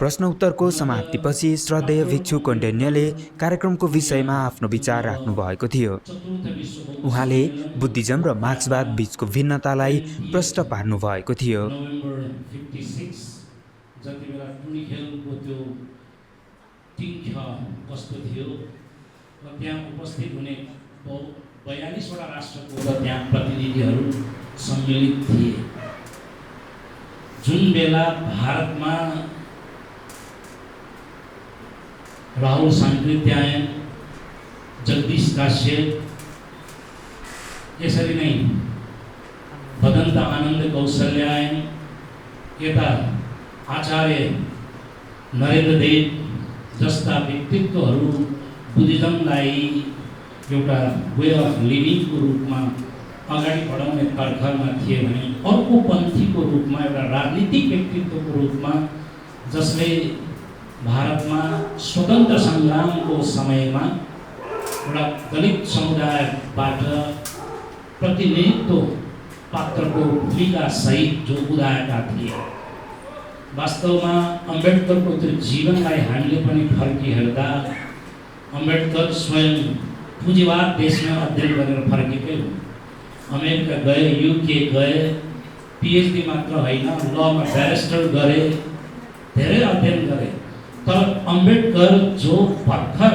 प्रश्न उत्तरको समाप्तिपछि श्रद्धेय भिक्षु कौण्डिन्यले कार्यक्रमको विषयमा आफ्नो विचार राख्नुभएको थियो। उहाँले बुद्धिज्म र मार्क्सवाद बीचको भिन्नतालाई प्रष्ट पार्नुभएको थियो। नोभेम्बर 56 जति बेला टुनी खेलको त्यो टिम कस्तो थियो र त्यहाँ उपस्थित हुने 42 वटा राष्ट्रको र त्यहाँ प्रतिनिधिहरू सम्मिलित थिए। जुन बेला भारतमा राहुल सांकृत्यायन, जगदीश काश्यप, यसरी नै भदन्त आनन्द कौशल्यायन, यता आचार्य नरेन्द्र देव जस्ता व्यक्तित्वहरू बुद्धिज्मलाई एउटा वे अफ लिभिङको रूपमा अगाडि बढाउने तर्खरमा थिए भने अर्को पन्थीको रूपमा एउटा राजनीतिक व्यक्तित्वको रूपमा जसले भारतमा स्वतन्त्र सङ्ग्रामको समयमा एउटा दलित समुदायबाट प्रतिनिधित्व पात्रको भूमिका सहित जो उदाएका थिए। वास्तवमा अम्बेडकरको त्यो जीवनलाई हामीले पनि फर्की हेर्दा अम्बेडकर स्वयं पुँजीवाद देशमा अध्ययन गरेर फर्केकै हुन्। अमेरिका गए, युके गए, पिएचडी मात्र होइन, लमा ब्यारिस्टर गरे, धेरै अध्ययन गरे। तर अम्बेडकर जो भर्खर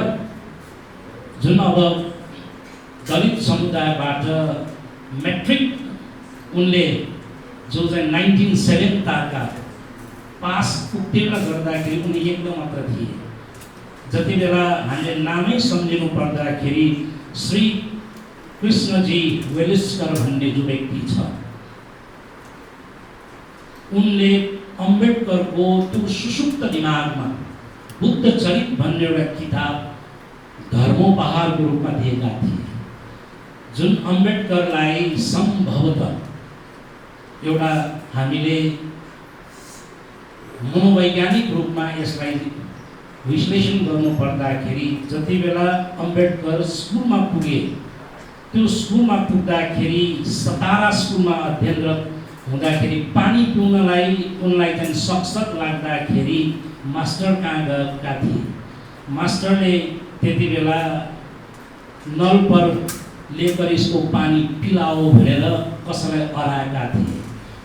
जुन अब दलित समुदायबाट मेट्रिक उनले जो चाहिँ 1907 ताका पास उत्तीर्ण गर्दाखेरि उनी 1 मात्र थिए। जति बेला हामीले नामै सम्झिनु पर्दाखेरि श्री कृष्णजी वेलिस्कर भन्ने जो व्यक्ति छ, उनले अम्बेडकरको त्यो सुसुप्त दिमागमा बुद्ध चरित भन्ने एउटा किताब धर्मोपहारको रूपमा दिएका थिए, जुन अम्बेडकरलाई सम्भवतः एउटा हामीले मनोवैज्ञानिक रूपमा यसलाई विश्लेषण गर्नु पर्दाखेरि जति बेला अम्बेडकर स्कुलमा पुगे, त्यो स्कुलमा पुग्दाखेरि सतारा स्कुलमा अध्ययनरत हुँदाखेरि पानी पिउनलाई उनलाई चाहिँ सकसक लाग्दाखेरि मास्टर कहाँ गएका थिए। मास्टरले त्यति बेला नल पर लेकर यसको पानी पिलाओ भनेर कसैलाई अराएका थिए।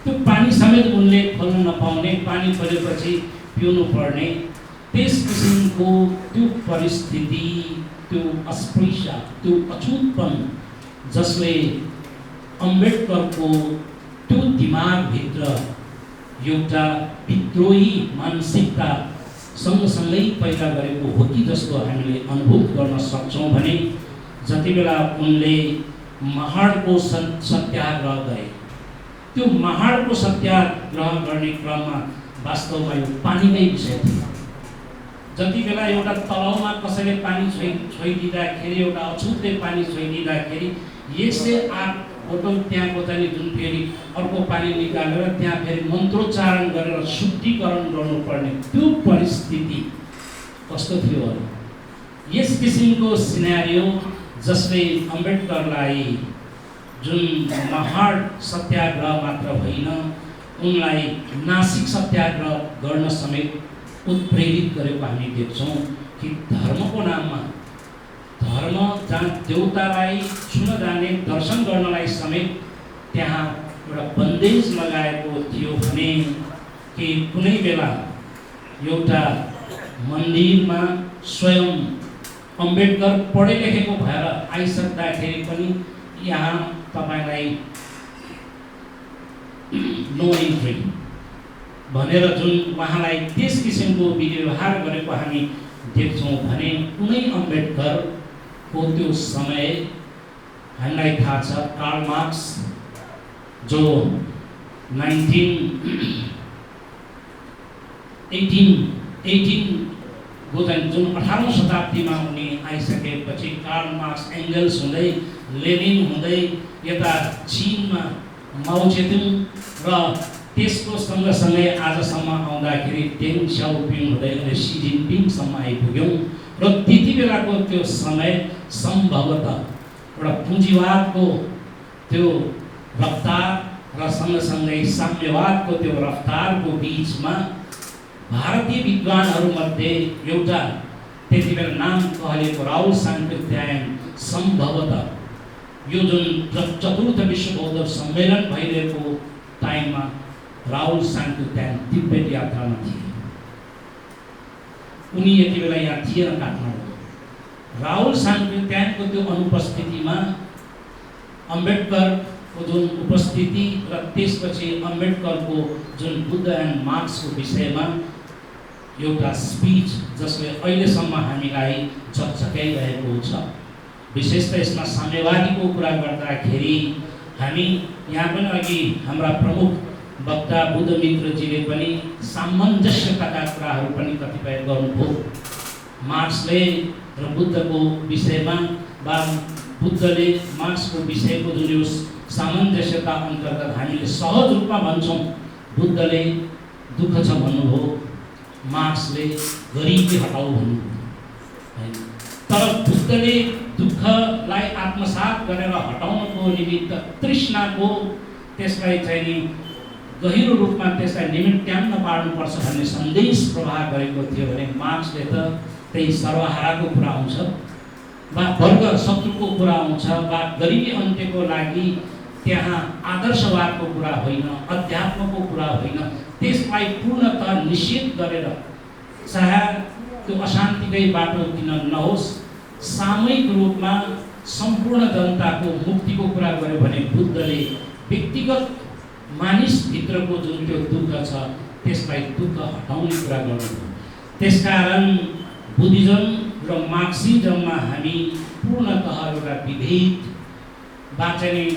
त्यो पानी समेत उनले खोल्न नपाउने, पानी परेपछि पिउनु पर्ने, त्यस किसिमको त्यो परिस्थिति, त्यो अस्पृश्य, त्यो अछुतपन जसले अम्बेडकरको त्यो दिमागभित्र एउटा विद्रोही मानसिकता सँगसँगै पैदा गरेको हो कि जस्तो हामीले अनुभव गर्न सक्छौँ भने जति बेला उनले महाडको सत्याग्रह गरे, त्यो महाडको सत्याग्रह गर्ने क्रममा वास्तवमा यो पानीकै विषय थियो। जति बेला एउटा तलाउमा कसैले पानी छोइदिँदाखेरि, एउटा अछुतले पानी छोइदिँदाखेरि 108 बोतल त्यहाँको चाहिँ जुन फेरि अर्को पानी निकालेर त्यहाँ फेरि मन्त्रोच्चारण गरेर शुद्धिकरण गर्नुपर्ने त्यो परिस्थिति कस्तो थियो होला। यस किसिमको सिनेरियो जसले अम्बेडकरलाई जुन महाड सत्याग्रह मात्र होइन, उनलाई नासिक सत्याग्रह गर्न समेत उत्प्रेरित गरेको हामी देख्छौँ कि धर्मको नाममा, धर्म जहाँ देवतालाई छुन जाने, दर्शन गर्नलाई समेत त्यहाँ एउटा बन्देज लगाएको थियो भने कि कुनै बेला एउटा मन्दिरमा स्वयं अम्बेडकर पढे लेखेको भएर आइसक्दाखेरि पनि यहाँ तपाईलाई नो एन्ट्री भनेर जुन उहाँलाई त्यस किसिमको व्यवहार गरेको हामी देख्छौँ भने कुनै अम्बेडकरको त्यो समय हामीलाई थाहा छ। कार्ल मार्क्स जो 1918 जुन 18औं शताब्दीमा उनी आइसकेपछि कार्ल मार्क्स, एङ्गल्स हुँदै, लेनिन हुँदै यता चीनमा माओ त्से-तुङ र त्यसको सँगसँगै आजसम्म आउँदाखेरि डेङ स्याओपिङ हुँदै अहिले सी जिनपिङसम्म आइपुग्यौँ र त्यति बेलाको त्यो समय सम्भवतः एउटा पुँजीवादको त्यो रफ्तार र सँगसँगै साम्यवादको त्यो रफ्तारको बिचमा भारतीय विद्वानहरूमध्ये एउटा त्यति बेला नाम कहलिएको राहुल साङ्कृत्यायन सम्भवतः यो जुन चतुर्थ विश्व बौद्ध सम्मेलन भइरहेको टाइममा राहुल साङ्कृत्यायन तिब्बत यात्रामा थिए। उनी यति बेला यहाँ थिएन काठमाडौँ। राहुल साङ्कृत्यायनको त्यो अनुपस्थितिमा अम्बेडकरको जुन उपस्थिति र त्यसपछि अम्बेडकरको जुन बुद्ध एन्ड मार्क्सको विषयमा एउटा स्पिच जसले अहिलेसम्म हामीलाई झकझकाइरहेको छ। विशेष त यसमा साम्यवादीको कुरा गर्दाखेरि हामी यहाँ पनि अघि हाम्रा प्रमुख वक्ता बुद्धमित्रजीले पनि सामञ्जस्यताका कुराहरू पनि कतिपय गर्नुभयो। मार्क्सले र बुद्धको विषयमा वा बुद्धले मार्क्सको विषयको जुन यो सामञ्जस्यता अन्तर्गत हामीले सहज रूपमा भन्छौँ, बुद्धले दुःख छ भन्नुभयो, मार्क्सले गरिबी हटाऊ भन्नुभयो। तर बुद्धले दुःखलाई आत्मसात गरेर हटाउनको निमित्त तृष्णाको त्यसलाई चाहिँ गहिरो रूपमा त्यसलाई निमित्यान्न पार्नुपर्छ भन्ने सन्देश प्रवाह गरेको थियो भने मार्क्सले त त्यही सर्वहाराको कुरा आउँछ वा वर्ग शत्रुको कुरा आउँछ वा गरिबी अन्त्यको लागि त्यहाँ आदर्शवादको कुरा होइन, अध्यात्मको कुरा होइन, त्यसलाई पूर्णतः निषेध गरेर चाहे त्यो अशान्तिकै बाटो किन नहोस्, सामूहिक रूपमा सम्पूर्ण जनताको मुक्तिको कुरा गर्यो भने बुद्धले व्यक्तिगत मानिसभित्रको जुन त्यो दुःख छ त्यसलाई दुःख हटाउने कुरा गर्नुभयो। त्यसकारण बुद्धिज्म र मार्क्सिज्ममा हामी पूर्णतः एउटा विभेदबाट नै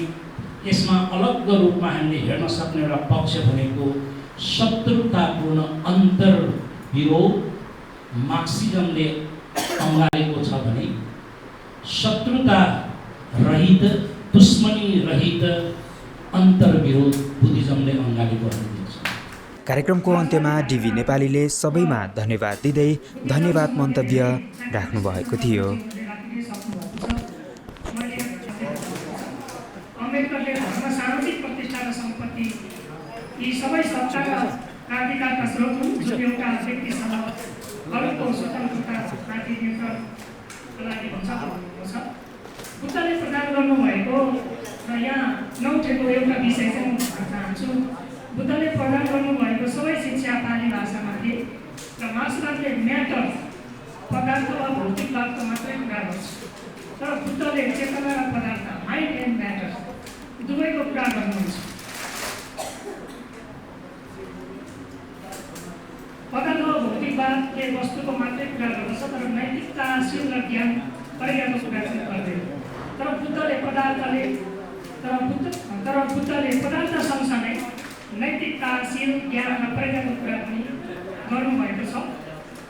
यसमा अलग रूपमा हामीले हेर्न सक्ने एउटा पक्ष भनेको शत्रुतापूर्ण अन्तर्विरोध मार्क्सिज्मले अँगालेको छ भने शत्रुता रहित दुश्मनी रहित अन्तर्विरोध बुद्धिज्मले अँगालेको देखिन्छ। कार्यक्रमको अन्त्यमा डिभी नेपालीले सबैमा धन्यवाद दिँदै धन्यवाद मन्तव्य राख्नुभएको थियो। अम्बेडकरले धर्म सामाजिक प्रतिष्ठा र सम्पत्ति यी सबै सत्ता र क्रान्तिकारका स्रोत हुन् जो एउटा व्यक्तिसँग अरूको स्वतन्त्रता प्रतिनिधित्वको लागि हुन्छ भन्नुभएको छ। बुद्धले प्रदान गर्नुभएको र यहाँ नउठेको एउटा विषय चाहिँ म भन्न चाहन्छु। बुद्धले प्रदान गर्नुभएको सबै शिक्षा पाली भाषामा थिए र मार्क्सवादले म्याटर पदार्थ वा भौतिकवादको मात्रै कुरा गर्छ, तर बुद्धले चेतना र पदार्थ माइन्ड एन्ड म्याटर दुवैको कुरा गर्नुहुन्छ। पदार्थ वा भौतिकवादले वस्तुको मात्रै कुरा गर्दछ, तर नैतिकताशील र ज्ञान प्रज्ञाको कुरा चाहिँ गर्दैन। तर बुद्धले पदार्थ सँगसँगै नैतिकताशील ज्ञान र प्रज्ञाको कुरा पनि गर्नुभएको छ।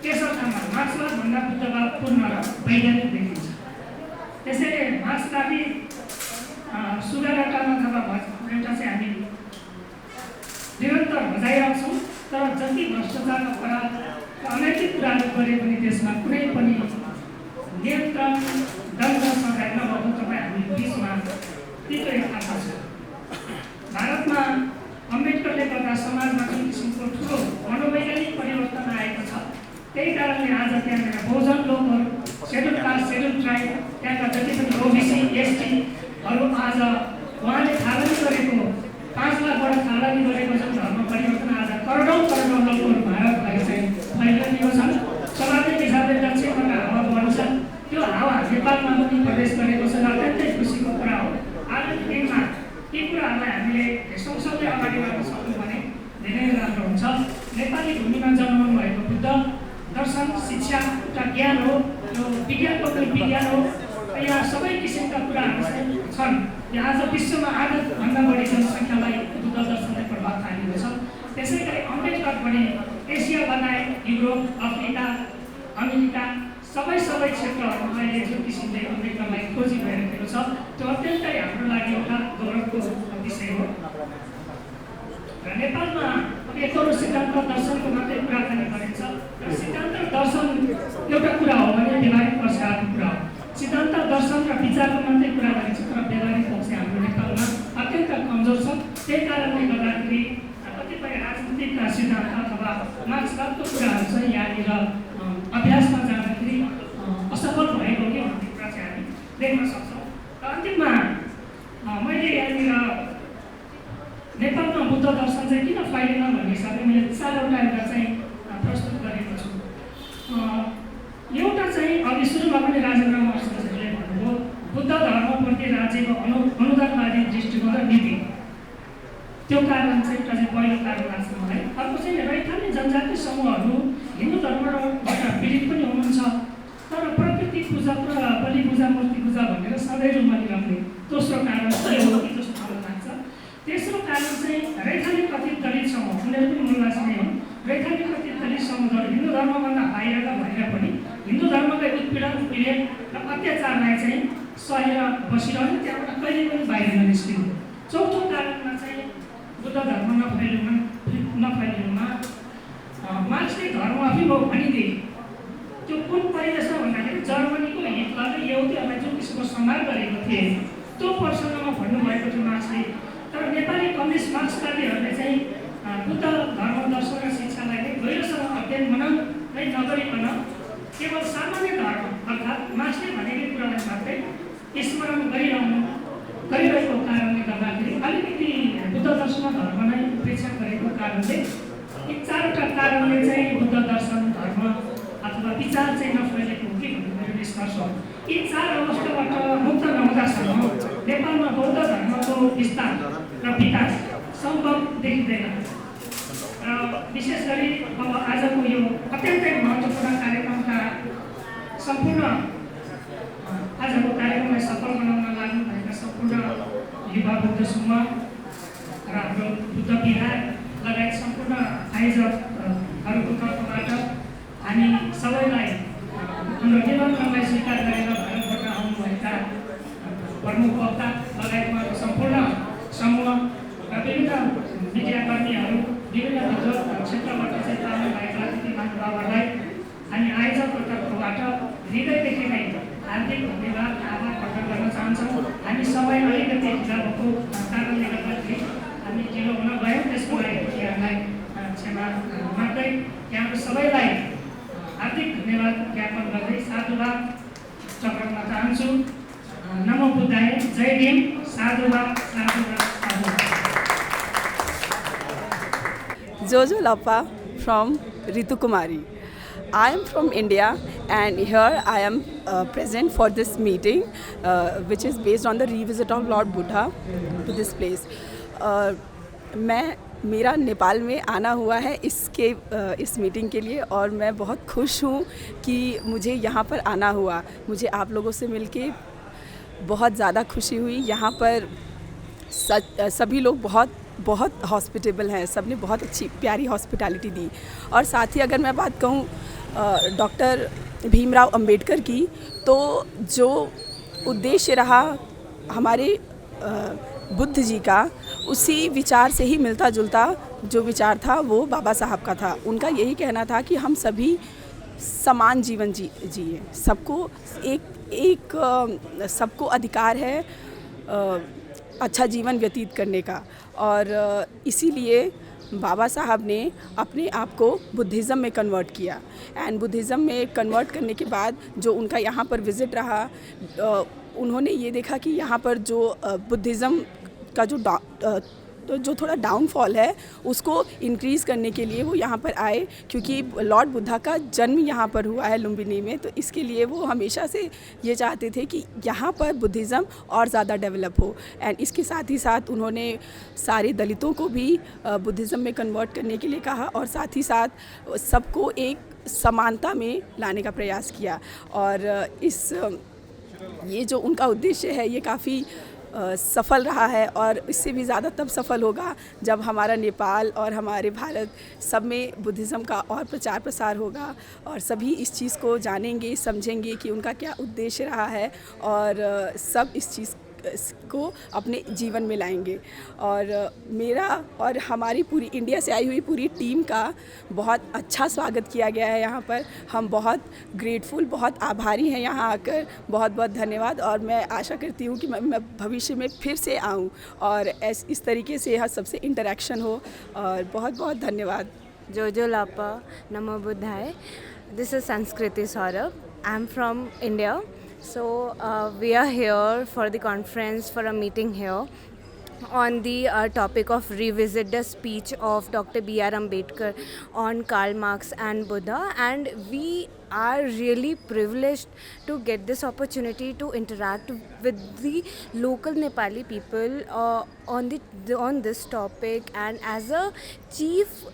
त्यस अर्थमा मार्क्सवादभन्दा बुद्धवाद पूर्ण र वैज्ञानिक देखिन्छ। त्यसैले मार्क्सवादी सुधारकामा अथवा एउटा चाहिँ हामी निरन्तर बजाइरहेछौँ, तर जति भ्रष्टाचार अपराध र अनैतिक कुराहरू गरे पनि त्यसमा कुनै पनि नियन्त्रण दण्ड सजाय नभएको तपाईँ हामी बिचमा तीव्र यथार्थ छ। भारतमा अम्बेडकरले गर्दा समाजमा जुन किसिमको ठुलो मनोवैज्ञानिक परिवर्तन आएको छ, त्यही कारणले आज त्यहाँनिर बहुजन लोकहरू, सेड्युल कास्ट, सेड्युल ट्राइब, त्यहाँका जति पनि ओबिसी, एसटीहरू आज उहाँले थालनी गरेको 5 लाखबाट थालनी गरेको जुन धर्म परिवर्तन आज करोडौँ लोकहरू भारतभरि चाहिँ फैलिएको छन्। स्वाभाविक हिसाबले दक्षिणबाट हावा बढ्छ, त्यो हावा नेपालमा पनि प्रवेश गरेको छ र अत्यन्तै खुसीको कुरा हो। आगामी दिनमा यी कुराहरूलाई हामीले सँगसँगै अगाडि बढ्न सक्यौँ भने धेरै राम्रो हुन्छ। नेपाली भूमिमा जन्मनु भएको बुद्ध दर्शन शिक्षा एउटा ज्ञान हो, यो विज्ञानको पनि विज्ञान हो। यहाँ सबै किसिमका कुराहरू चाहिँ छन्। यहाँ आज विश्वमा आधाभन्दा बढी जनसङ्ख्यालाई बुद्ध दर्शनले प्रभाव पारेको छ। त्यसै गरी अम्बेडकर पनि एसिया लगायत युरोप, अफ्रिका, अमेरिका सबै क्षेत्रहरूमा अहिले जुन किसिमले अम्बेडकरलाई खोजी भइरहेको छ, त्यो अत्यन्तै हाम्रो लागि एउटा गौरवको विषय हो। र नेपालमा एकरो सिद्धान्त दर्शनको मात्रै कुराकानी गरिन्छ र सिद्धान्त दर्शन एउटा कुरा हो भने व्यवहारिक पक्षको कुरा हो। सिद्धान्त दर्शन र विचारको मात्रै कुरा गरिन्छ, तर व्यवहारिक पक्ष हाम्रो नेपालमा अत्यन्त कमजोर छ। त्यही कारणले गर्दाखेरि कतिपय राजनीतिक सिद्धान्त अथवा मार्क्सवादको कुराहरू चाहिँ यहाँनिर अभ्यासमा जाँदाखेरि असफल भएको कि भन्ने कुरा चाहिँ हामी देख्न सक्छौँ। र अन्तिममा मैले यहाँनिर नेपालमा बुद्ध दर्शन चाहिँ किन फैलेन भन्ने हिसाबले मैले 4वटा एउटा चाहिँ प्रस्तुत गरेको छु। एउटा चाहिँ अघि सुरुमा पनि राजेन्द्र महर्षिले भन्नुभयो, बुद्ध धर्मप्रति राज्यको अनुदानवादी दृष्टिकोण र नीति, त्यो कारण चाहिँ एउटा चाहिँ पहिलो कारण लाग्छ मलाई। अर्को चाहिँ रैथाने जनजाति समूहहरू हिन्दू धर्मबाट पीडित पनि हुनुहुन्छ, तर प्रकृति पूजा र बलि पूजा, मूर्ति पूजा भनेर सधैँ मानिराख्ने दोस्रो कारण के हो कि जस्तो मलाई लाग्छ। तेस्रो कारण चाहिँ रैथाने कथित दलित समूह, उनीहरू पनि मूलवासी नै हुन्। रैथाने कथित दलित समूहहरू हिन्दू धर्मभन्दा बाहिरका भएर पनि हिन्दू धर्मलाई उत्पीडन, पीडन र अत्याचारलाई चाहिँ सहेर बसिरहने, त्यहाँबाट कहिले पनि बाहिर ननिस्किनु। चौथो कारणमा चाहिँ बुद्ध धर्म नफैलिनुमा मार्क्सले धर्मअभिमो भनिदिए। त्यो कुन परिवेशमा भन्दाखेरि जर्मनीको हिटलरले यहुदीहरूलाई जुन किसिमको संहार गरेको थिए त्यो प्रसङ्गमा भन्नुभएको थियो मार्क्सले। तर नेपाली कम्युनिस्ट मार्क्सवादीहरूले चाहिँ बुद्ध धर्म दर्शन र शिक्षालाई नै गहिरोसँग अध्ययन नै नगरिकन केवल सामान्य धर्म अर्थात् मार्क्सले भनेको कुरालाई मात्रै स्मरण गरिरहेको कारणले गर्दाखेरि अलिकति बुद्ध दर्शन धर्मलाई उपेक्षा गरेको कारणले यी 4वटा कारणले चाहिँ बुद्ध दर्शन धर्म अथवा विचार चाहिँ नफैलेको हो कि भन्ने मेरो निष्कर्ष हो। यी 4 अवस्थाबाट मुक्त नहुँदासम्म नेपालमा बौद्ध धर्मको विस्तार र विकास सम्भव देखिँदैन। र विशेष गरी अब आजको यो अत्यन्तै महत्त्वपूर्ण कार्यक्रमका सम्पूर्ण आजको कार्यक्रमलाई सफल बनाउन लाग्नुभएका सम्पूर्ण युवा बुद्ध समूह र हाम्रो बुद्ध विहार लगायत सम्पूर्ण आयोजकहरूको तर्फबाट हामी सबैलाई हाम्रो निमन्त्रणलाई स्वीकार गरेर भारतबाट आउनुभएका प्रमुख वक्ता लगायत उहाँको सम्पूर्ण समूह र विभिन्न मिडियाकर्मीहरू विभिन्न विद्वत क्षेत्रबाट चाहिँ आउनुभएका अतिथि महानुभावहरूलाई हामी आयोजकको तर्फबाट हृदयदेखि नै हार्दिक धन्यवाद आभार प्रकट गर्न चाहन्छौँ। हामी सबै अलिकति ढिला भएको कारणले गर्दाखेरि हामी ढिलो हुन गयौँ, त्यसको लागि यहाँलाई क्षमा माग्दै यहाँहरू सबैलाई हार्दिक धन्यवाद ज्ञापन गर्दै साधुवाद चक्राउन चाहन्छु। नमो बुद्धाय, जय भीम, साधुवाद साधुवाद साधुवाद। Jojo Lappa from Ritu Kumari. I am from India and here I am present for this meeting which is based on the revisit of Lord Buddha to this place. मेरा नेपाल में आना हुआ है इस मीटिंग के लिए और मैं बहुत खुश हूँ कि मुझे यहाँ पर आना हुआ। मुझे आप लोगों से मिलके बहुत ज़्यादा खुशी हुई। यहाँ पर सभी लोग बहुत हॉस्पिटेबल हैं, सबने बहुत अच्छी प्यारी हॉस्पिटैलिटी दी। और साथ ही अगर मैं बात कहूँ डॉक्टर भीमराव अंबेडकर की, तो जो उद्देश्य रहा हमारे बुद्ध जी का, उसी विचार से ही मिलता जुलता जो विचार था वो बाबा साहब का था। उनका यही कहना था कि हम सभी समान जीवन जिए, सबको अधिकार है अच्छा जीवन व्यतीत करने का। और इसीलिए बाबा साहब ने अपने आप को बुद्धिज़्म में कन्वर्ट किया। एंड बुद्धिज़्म में कन्वर्ट करने के बाद जो उनका यहाँ पर विज़िट रहा, उन्होंने ये देखा कि यहाँ पर जो बुद्धिज़्म का जो थोड़ा डाउनफॉल है उसको इंक्रीज़ करने के लिए वो यहाँ पर आए, क्योंकि लॉर्ड बुद्धा का जन्म यहाँ पर हुआ है लुम्बिनी में। तो इसके लिए वो हमेशा से ये चाहते थे कि यहाँ पर बुद्धिज़्म और ज़्यादा डेवलप हो। एंड इसके साथ ही साथ उन्होंने सारे दलितों को भी बुद्धिज़्म में कन्वर्ट करने के लिए कहा और साथ ही साथ सबको एक समानता में लाने का प्रयास किया। और ये जो उनका उद्देश्य है ये काफ़ी सफल रहा है और इससे भी ज़्यादा तब सफल होगा जब हमारा नेपाल और हमारे भारत सब में बुद्धिज़्म का और प्रचार प्रसार होगा और सभी इस चीज़ को जानेंगे, समझेंगे कि उनका क्या उद्देश्य रहा है और सब इस चीज़ को अपने जीवन में लाएंगे। और मेरा और हमारी पूरी इंडिया से आई हुई पूरी टीम का बहुत अच्छा स्वागत किया गया है यहाँ पर। हम बहुत ग्रेटफुल, बहुत आभारी हैं यहाँ आकर। बहुत बहुत धन्यवाद। और मैं आशा करती हूँ कि मैं भविष्य में फिर से आऊँ और इस तरीके से यहाँ सबसे इंटरेक्शन हो। और बहुत बहुत धन्यवाद। जोजो लापा, नमो बुद्धाय। This is Sanskriti Saurabh. I'm from India. So we are here for the conference, for a meeting here on the topic of revisit the speech of Dr. B.R. Ambedkar on Karl Marx and Buddha, and we are really privileged to get this opportunity to interact with the local Nepali people on this topic, and as a chief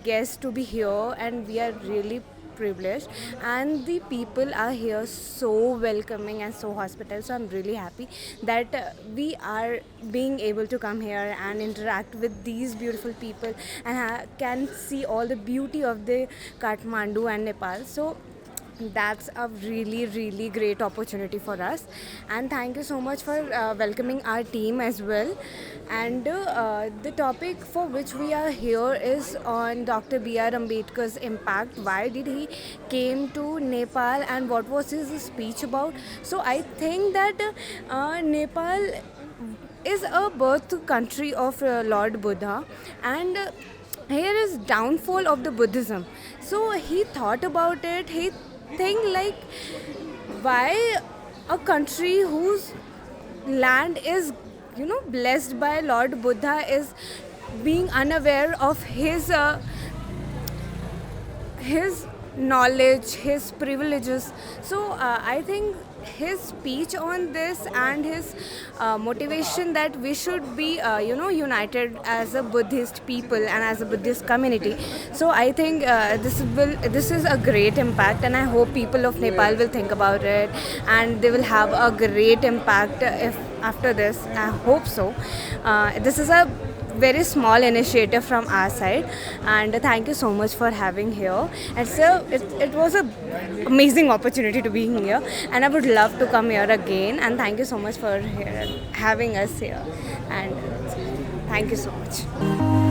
guest to be here, and we are really privileged, and the people are here so welcoming and so hospitable. So I'm really happy that we are being able to come here and interact with these beautiful people and can see all the beauty of the Kathmandu and Nepal. So that's a really, really great opportunity for us, and thank you so much for welcoming our team as well. And the topic for which we are here is on Dr. B.R. Ambedkar's impact. Why did he came to Nepal and what was his speech about? So I think that Nepal is a birth country of Lord Buddha, and here is downfall of the Buddhism. So he thought about it. He think like, why a country whose land is blessed by Lord Buddha is being unaware of his knowledge, his privileges. So I think his speech on this and his motivation that we should be united as a Buddhist people and as a Buddhist community. So I think this is a great impact, and I hope people of Nepal will think about it and they will have a great impact if after this. I hope so. This is a very small initiative from our side, and thank you so much for having here. And so it was a amazing opportunity to be here, and I would love to come here again. And thank you so much for having us here, and thank you so much.